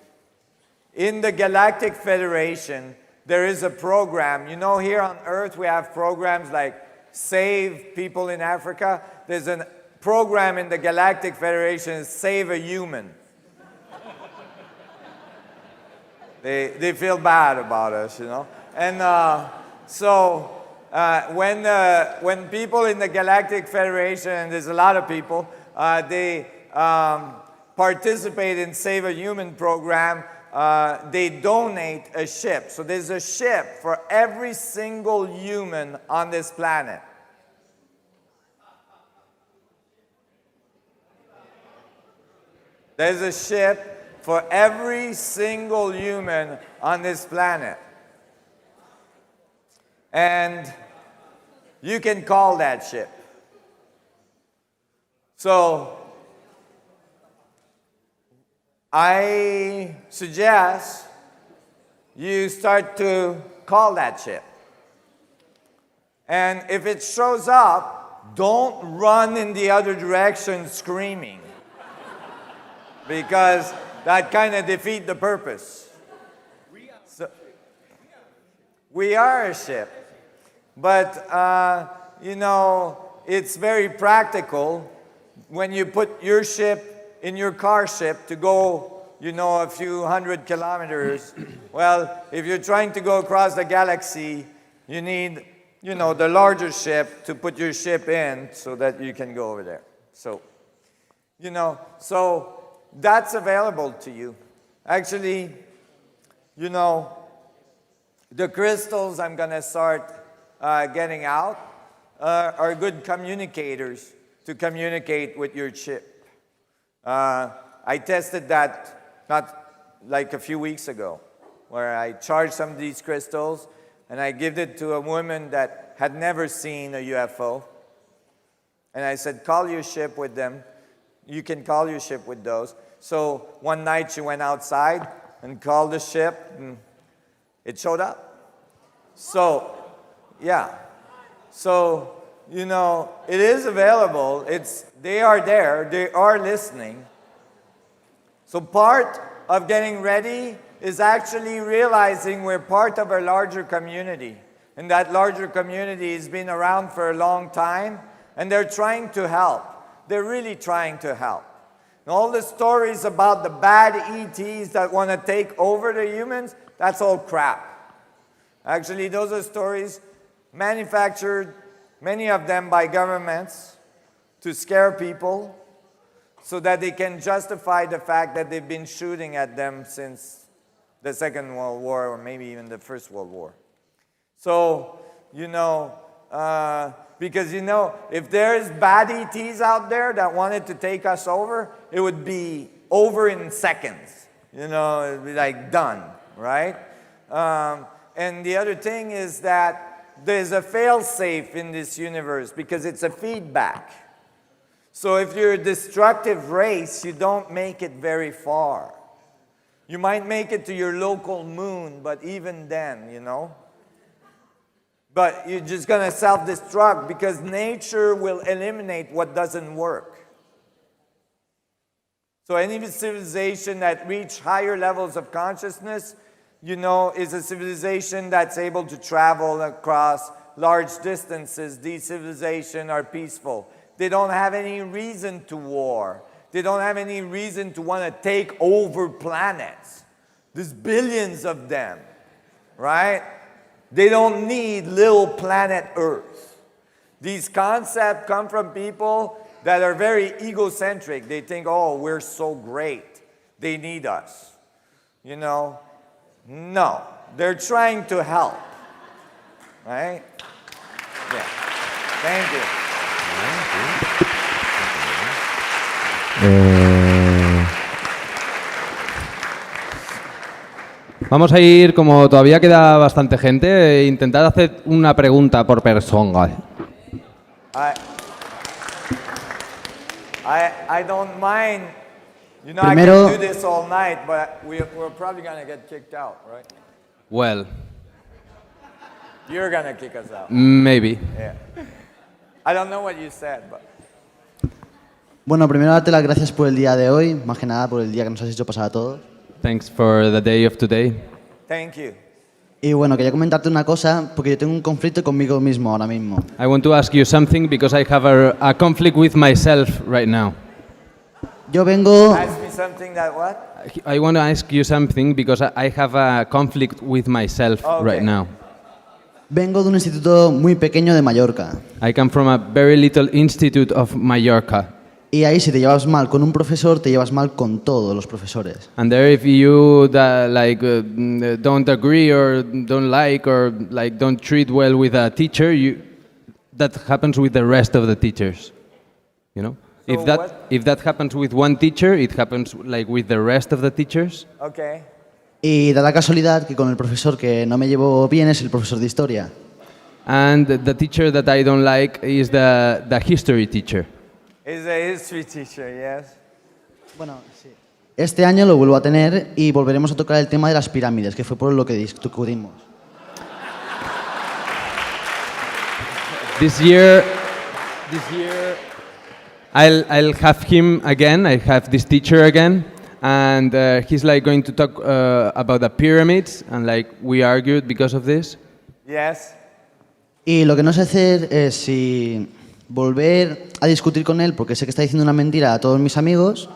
In the Galactic Federation, there is a program. Here on Earth we have programs like Save People in Africa. There's a program in the Galactic Federation, Save a Human. They feel bad about us, And So when people in the Galactic Federation, and there's a lot of people, they participate in Save a Human program, they donate a ship. So there's a ship for every single human on this planet. There's a ship for every single human on this planet. And you can call that ship. So I suggest you start to call that ship. And if it shows up, don't run in the other direction screaming, because that kind of defeats the purpose. So, we are a ship, but you know, it's very practical when you put your ship in your car ship to go, you know, a few hundred kilometers. Well, if you're trying to go across the galaxy, you need, you know, the larger ship to put your ship in so that you can go over there. So, you know, so that's available to you. Actually, you know, the crystals I'm going to start getting out are good communicators to communicate with your chip. I tested that not like a few weeks ago, where I charged some of these crystals and I gave it to a woman that had never seen a UFO. And I said, call your ship with them. You can call your ship with those. So one night she went outside and called the ship, and it showed up. So, yeah. So, you know, it is available. They are there. They are listening. So part of getting ready is actually realizing we're part of a larger community. And that larger community has been around for a long time, and they're trying to help. They're really trying to help. And all the stories about the bad ETs that want to take over the humans, that's all crap. Actually, those are stories manufactured, many of them by governments, to scare people so that they can justify the fact that they've been shooting at them since the Second World War, or maybe even the First World War. So, you know, because, you know, if there's bad ETs out there that wanted to take us over, it would be over in seconds. You know, it would be like done, right? And the other thing is that there's a fail-safe in this universe because it's a feedback. So if you're a destructive race, you don't make it very far. You might make it to your local moon, but even then, you know. But you're just going to self-destruct because nature will eliminate what doesn't work. So any civilization that reaches higher levels of consciousness, you know, is a civilization that's able to travel across large distances. These civilizations are peaceful. They don't have any reason to war. They don't have any reason to want to take over planets. There's billions of them, right? They don't need little planet Earth. These concepts come from people that are very egocentric. They think, oh, we're so great. They need us. You know? No. They're trying to help. Right? Yeah. Thank you. Vamos a ir, como todavía queda bastante gente, intentad hacer una pregunta por persona. I don't mind, you know, Primero, I can do this all night, but we're probably going to get kicked out, right? Well, You're going to kick us out. maybe. Yeah. I don't know what you said, but... Bueno, primero darte las gracias por el día de hoy, más que nada por el día que nos has hecho pasar a todos. Thanks for the day of today. Thank you. Y bueno, quería comentarte una cosa, porque yo tengo un conflicto conmigo mismo ahora mismo. I want to ask you something because I have a conflict with myself right now. Yo vengo... Ask me something that what? I want to ask you something because I have a conflict with myself Okay. right now. Vengo de un instituto muy pequeño de Mallorca. I come from a very little institute of Mallorca. Y ahí si te llevas mal con un profesor, te llevas mal con todos los profesores. And there, if you don't agree or don't like or don't treat well with a teacher, that happens with the rest of the teachers. You know, So if that happens with one teacher, it happens with the rest of the teachers. Okay. Y da la casualidad que con el profesor que no me llevo bien es el profesor de historia. And the teacher that I don't like is the history teacher. Is a history teacher, yes. Bueno, sí. Este año lo vuelvo a tener y volveremos a tocar el tema de las pirámides, que fue por lo que discutimos. This year, I'll have him again. I have this teacher again, and he's going to talk about the pyramids, and we argued because of this. Yes. Y lo que no sé hacer es si volver a discutir con él, porque sé que está diciendo una mentira a todos mis amigos.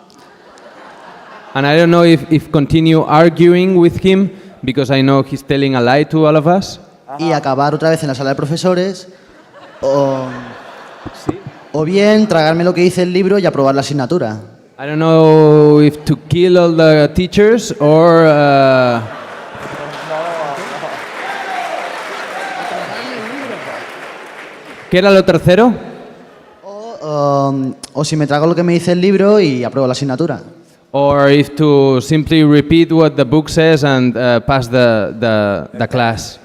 And I don't know if continue arguing with him, because I know he's telling a lie to all of us. Y acabar otra vez en la sala de profesores, o bien tragarme lo que dice el libro y aprobar la asignatura. I don't know if to kill all the teachers or... ¿Qué era lo tercero? O si me trago lo que me dice el libro y apruebo la asignatura. Or if to simply repeat what the book says and pass the class.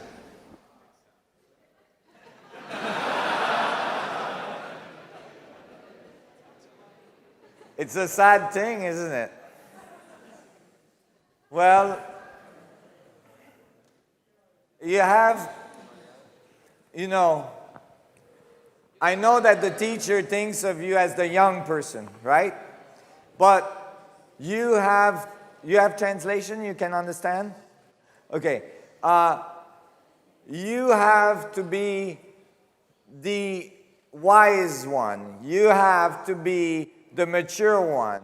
It's a sad thing, isn't it? Well, I know that the teacher thinks of you as the young person, right? But you have translation, you can understand? Okay. You have to be the wise one. You have to be the mature one.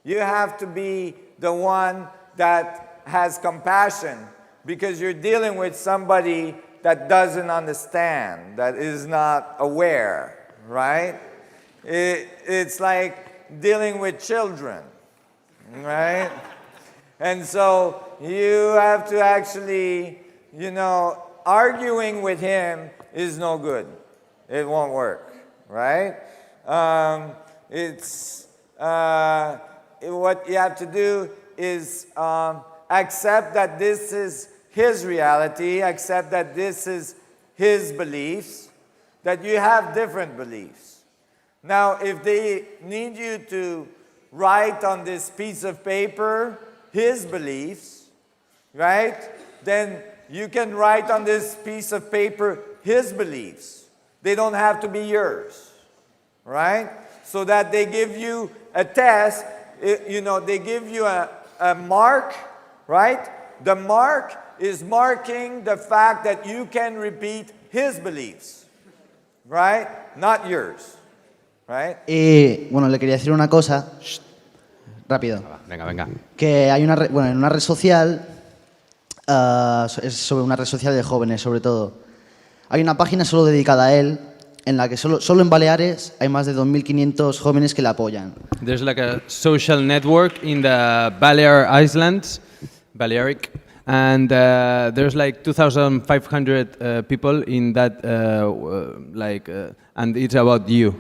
You have to be the one that has compassion, because you're dealing with somebody that doesn't understand, that is not aware, right? It's like dealing with children, right? And so you have to actually, arguing with him is no good. It won't work, right? What you have to do is accept that this is his reality, accept that this is his beliefs, that you have different beliefs. Now, if they need you to write on this piece of paper his beliefs, right, then you can write on this piece of paper his beliefs. They don't have to be yours, right? So that they give you a test, they give you a mark, right? The mark is marking the fact that you can repeat his beliefs, right? Not yours, right? Y bueno, le quería decir una cosa, rápido. Venga. Que hay en una red social, es sobre una red social de jóvenes sobre todo. Hay una página solo dedicada a él, en la que solo en Baleares hay más de 2.500 jóvenes que le apoyan. There's a social network in the Balearic, and there's 2,500 people in that, and it's about you.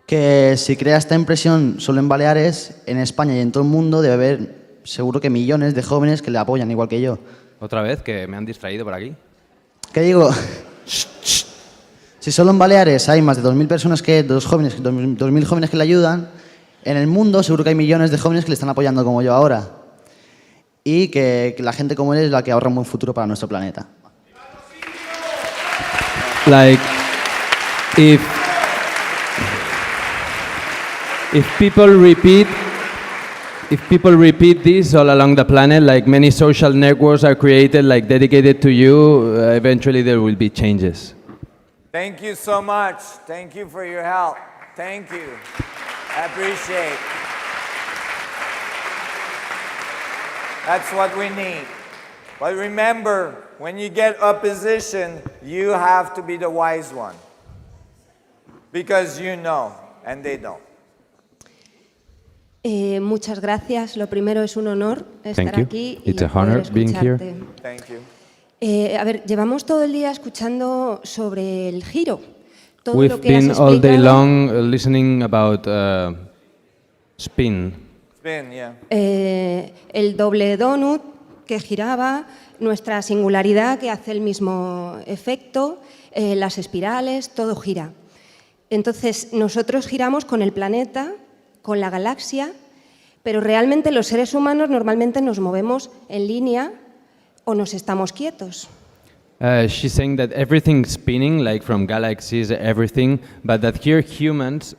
Que si crea esta impresión solo en Baleares, en España y en todo el mundo debe haber seguro que millones de jóvenes que le apoyan igual que yo. Otra vez, que me han distraído por aquí. ¿Qué digo? Si solo en Baleares hay más de 2.000 personas 2.000 jóvenes que le ayudan, en el mundo seguro que hay millones de jóvenes que le están apoyando como yo ahora. Y que la gente como él es la que ahorra un buen futuro para nuestro planeta. If people repeat this all along the planet, many social networks are created, dedicated to you, eventually there will be changes. Thank you so much. Thank you for your help. Thank you. I appreciate. That's what we need. But remember, when you get opposition, you have to be the wise one. Because you know, and they don't. Muchas gracias. Lo primero es un honor estar aquí y It's a honor poder being here. escucharte. Thank you. A ver, llevamos todo el día escuchando sobre el giro. Todo We've lo que has been all day explicado, long listening about spin. Spin, yeah. el doble donut que giraba, nuestra singularidad que hace el mismo efecto, las espirales, todo gira. Entonces, nosotros giramos con el planeta, con la galaxia, pero realmente los seres humanos normalmente nos movemos en línea o nos estamos quietos. She's saying that everything's spinning, like from galaxies, everything, but that here humans,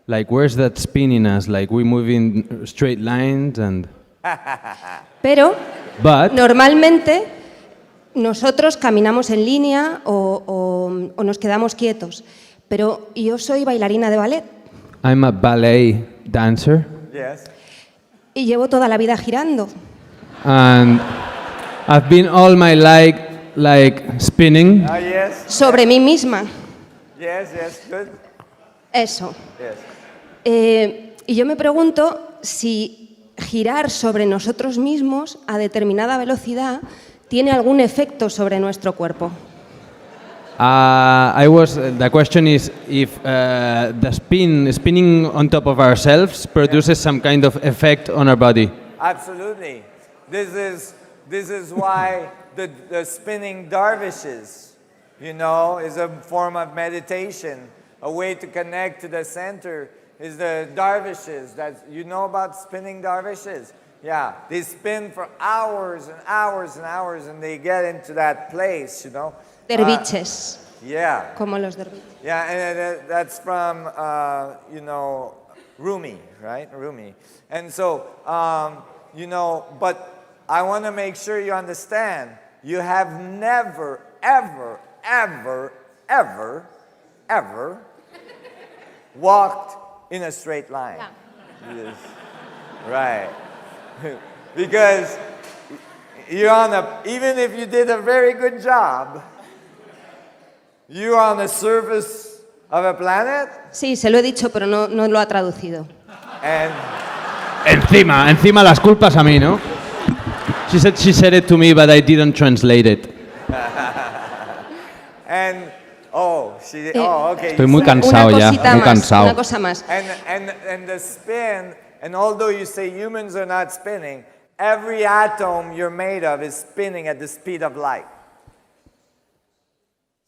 like where's that spinning us? Like we move in straight lines and... Pero But normalmente nosotros caminamos en línea o nos quedamos quietos. Pero yo soy bailarina de ballet I'm a ballet dancer, Yes. y llevo toda la vida girando. and I've been all my life like spinning. Yes. Sobre mí misma. Yes, yes, good. Eso. Yes. Y yo me pregunto si girar sobre nosotros mismos a determinada velocidad tiene algún efecto sobre nuestro cuerpo. The question is if the spinning on top of ourselves produces some kind of effect on our body. Absolutely. This is why the spinning dervishes, you know, is a form of meditation. A way to connect to the center is the dervishes. You know about spinning dervishes? Yeah, they spin for hours and hours and hours and they get into that place, you know. Derviches. Yeah. Como los derviches. Yeah, and that's from, you know, Rumi, right? Rumi. And so, you know, but I want to make sure you understand, you have never, ever, ever, ever, ever walked in a straight line. Yes. Right. Because you're on even if you did a very good job, you're on the surface of a planet. Sí, se lo he dicho, pero no lo ha traducido. And Encima las culpas a mí, ¿no? She said it to me, but I didn't translate it. and okay. Estoy muy cansado ya, muy cansado. Una cosa más. And the spin, and although you say humans are not spinning, every atom you're made of is spinning at the speed of light.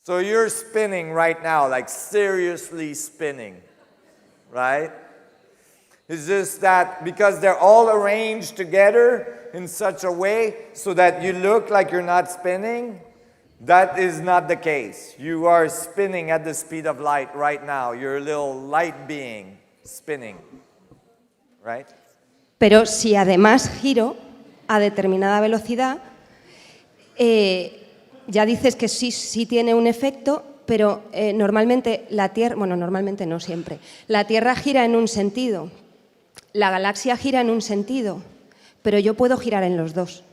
So you're spinning right now, like seriously spinning, right? It's just that because they're all arranged together in such a way so that you look like you're not spinning, that is not the case. You are spinning at the speed of light right now. You're a little light being spinning, right? Pero si además giro a determinada velocidad, ya dices que sí tiene un efecto, pero normalmente la Tierra, bueno, normalmente no siempre, la Tierra gira en un sentido, la galaxia gira en un sentido, pero yo puedo girar en los dos.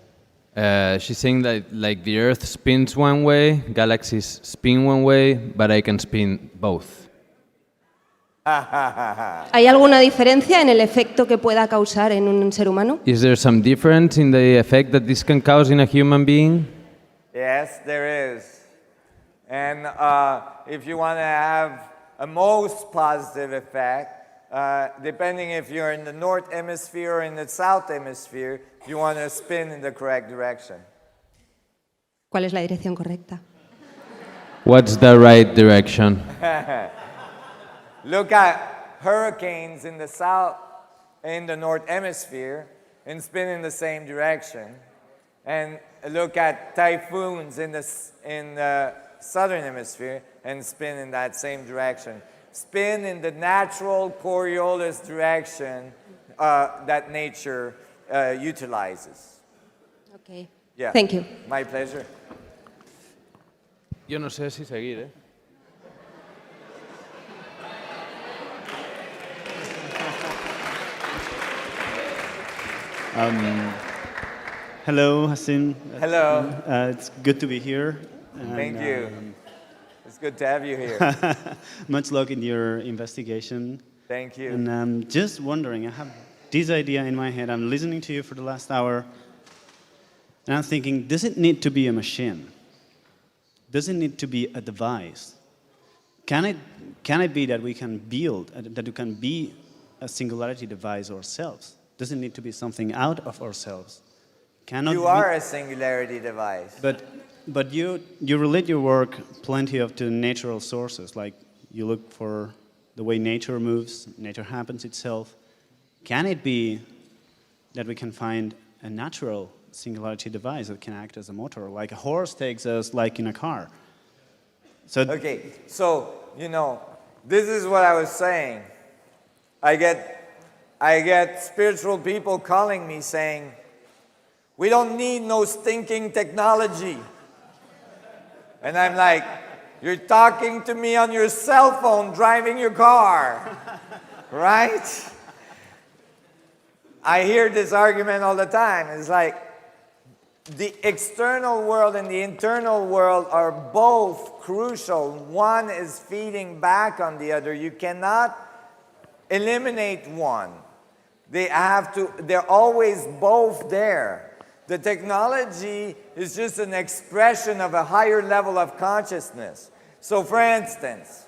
She's saying that like the Earth spins one way, galaxies spin one way, but I can spin both. ¿Hay alguna diferencia en el efecto que pueda causar en un ser humano? Is there some difference in the effect that this can cause in a human being? Yes, there is. And if you want to have a most positive effect, depending if you're in the north hemisphere or in the south hemisphere, you want to spin in the correct direction. ¿Cuál es la dirección correcta? What's the right direction? Look at hurricanes in the south, in the north hemisphere, and spin in the same direction. And look at typhoons in the southern hemisphere and spin in that same direction. Spin in the natural Coriolis direction that nature utilizes. Okay. Yeah. Thank you. My pleasure. Yo no sé si seguir, ¿eh? Hello, Hassan. Hello. It's good to be here. And, Thank you. It's good to have you here. Much luck in your investigation. Thank you. And I'm just wondering, I have this idea in my head. I'm listening to you for the last hour, and I'm thinking, does it need to be a machine? Does it need to be a device? Can it be that we can build, that we can be a singularity device ourselves? Does it need to be something out of ourselves? You are a singularity device. But you relate your work plenty to natural sources, like you look for the way nature moves, nature happens itself. Can it be that we can find a natural singularity device that can act as a motor, like a horse takes us like in a car? Okay, so, this is what I was saying. I get spiritual people calling me saying, we don't need no stinking technology. And I'm like, you're talking to me on your cell phone driving your car, right? I hear this argument all the time. It's like, the external world and the internal world are both crucial. One is feeding back on the other. You cannot eliminate one. They're always both there. The technology is just an expression of a higher level of consciousness. So for instance,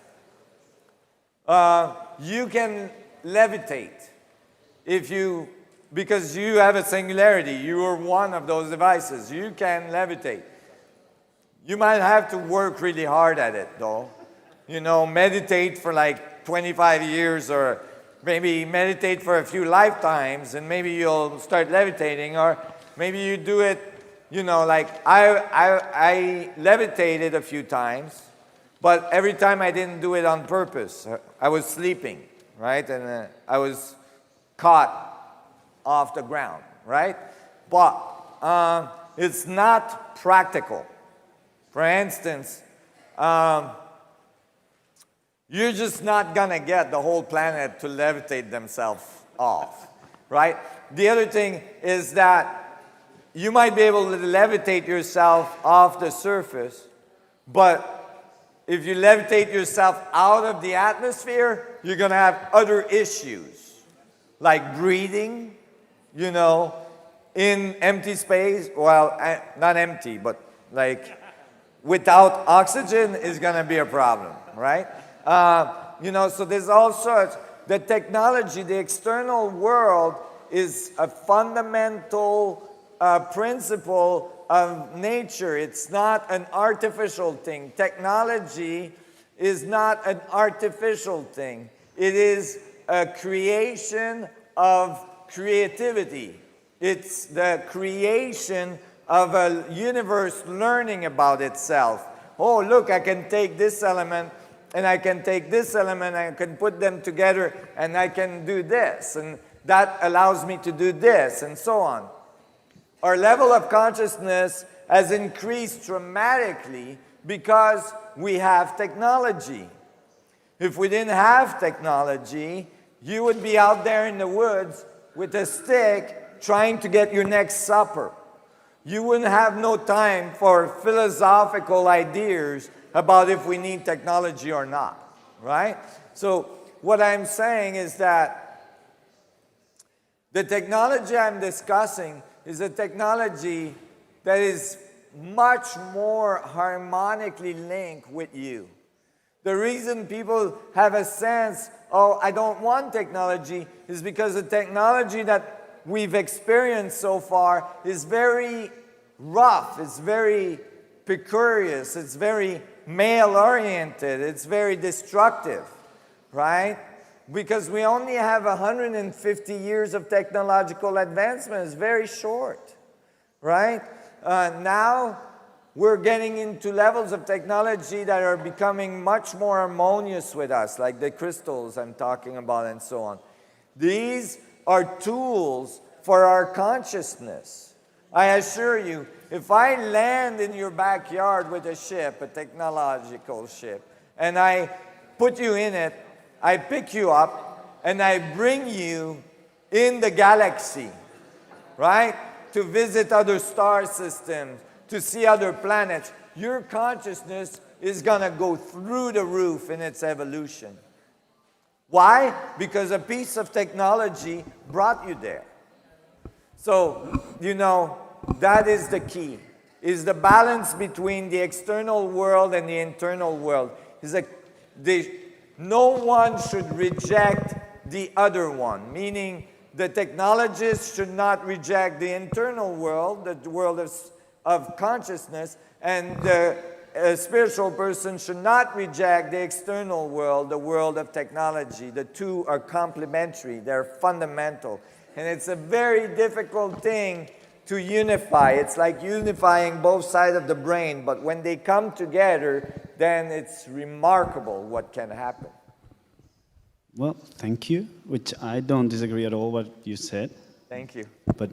you can levitate because you have a singularity. You are one of those devices. You can levitate. You might have to work really hard at it though. Meditate for like 25 years or maybe meditate for a few lifetimes and maybe you'll start levitating, or maybe you do it, like I levitated a few times, but every time I didn't do it on purpose. I was sleeping, right? And I was caught off the ground, right? But it's not practical. For instance, you're just not gonna get the whole planet to levitate themselves off, right? The other thing is that you might be able to levitate yourself off the surface, but if you levitate yourself out of the atmosphere, you're going to have other issues, like breathing, in empty space. Well, not empty, but like without oxygen is going to be a problem, right? So there's all sorts. The technology, the external world is a fundamental principle of nature. It's not an artificial thing. Technology is not an artificial thing. It is a creation of creativity. It's the creation of a universe learning about itself. Oh, look, I can take this element and I can take this element and I can put them together and I can do this. And that allows me to do this and so on. Our level of consciousness has increased dramatically because we have technology. If we didn't have technology, you would be out there in the woods with a stick trying to get your next supper. You wouldn't have no time for philosophical ideas about if we need technology or not, right? So what I'm saying is that the technology I'm discussing is a technology that is much more harmonically linked with you. The reason people have a sense, oh, I don't want technology, is because the technology that we've experienced so far is very rough, it's very precarious, it's very male-oriented, it's very destructive, right? Because we only have 150 years of technological advancement. It's very short, right? Now we're getting into levels of technology that are becoming much more harmonious with us, like the crystals I'm talking about and so on. These are tools for our consciousness. I assure you, if I land in your backyard with a ship, a technological ship, and I put you in it, I pick you up, and I bring you in the galaxy, right? to visit other star systems, to see other planets, your consciousness is going to go through the roof in its evolution. Why? Because a piece of technology brought you there. So, you know, that is the key, is the balance between the external world and the internal world. No one should reject the other one, meaning the technologist should not reject the internal world, the world of consciousness, and the spiritual person should not reject the external world, the world of technology. The two are complementary, they're fundamental. And it's a very difficult thing to unify. It's like unifying both sides of the brain, but when they come together, then it's remarkable what can happen. Well, thank you, which I don't disagree at all what you said. Thank you. But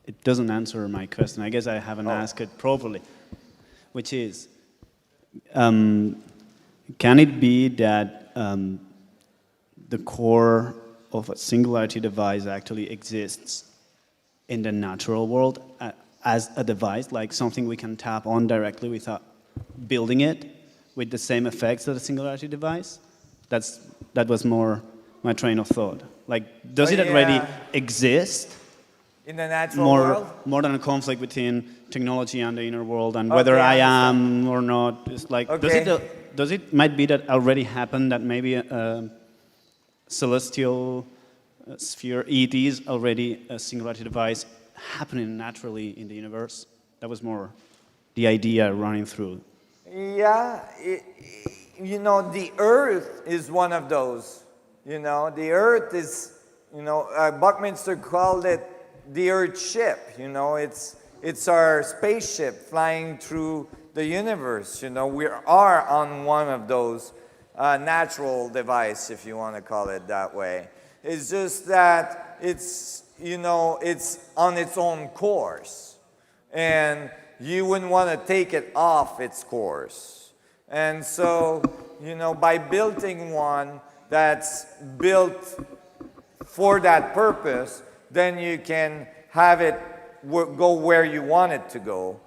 it doesn't answer my question. I guess I haven't asked it properly, which is, can it be that the core of a singularity device actually exists in the natural world as a device, like something we can tap on directly without building it with the same effects as a singularity device? That was more my train of thought. Like, does it already exist? In the natural world? More than a conflict between technology and the inner world, and whether I am or not. It's like, does it might be that already happened, that maybe a celestial sphere, it is already a singularity device happening naturally in the universe? That was more the idea running through. Yeah, you know, the Earth is one of those. You know, the Earth is, you know, Buckminster called it the Earth ship. You know, it's our spaceship flying through the universe. You know, we are on one of those natural device, if you want to call it that way. It's just that it's, you know, it's on its own course, and you wouldn't want to take it off its course. And so, you know, by building one that's built for that purpose, then you can have it go where you want it to go,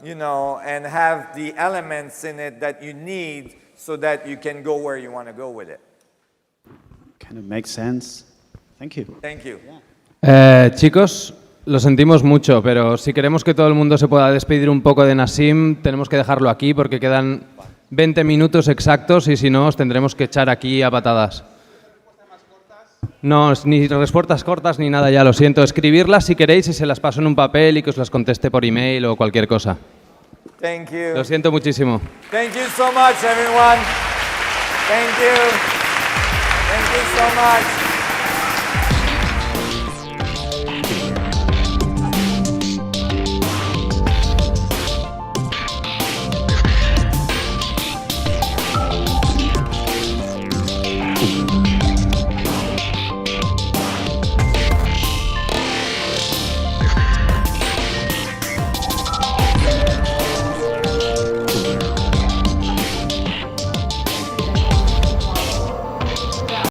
you know, and have the elements in it that you need so that you can go where you want to go with it. Kind of makes sense. Thank you. Thank you. Chicos, lo sentimos mucho, pero si queremos que todo el mundo se pueda despedir un poco de NASSIM, tenemos que dejarlo aquí porque quedan 20 minutos exactos y si no, os tendremos que echar aquí a patadas. No, ni respuestas cortas ni nada, ya lo siento. Escribirlas si queréis y se las paso en un papel y que os las conteste por email o cualquier cosa. Thank you. Lo siento muchísimo. Thank you so much, everyone. Thank you. Thank you so much.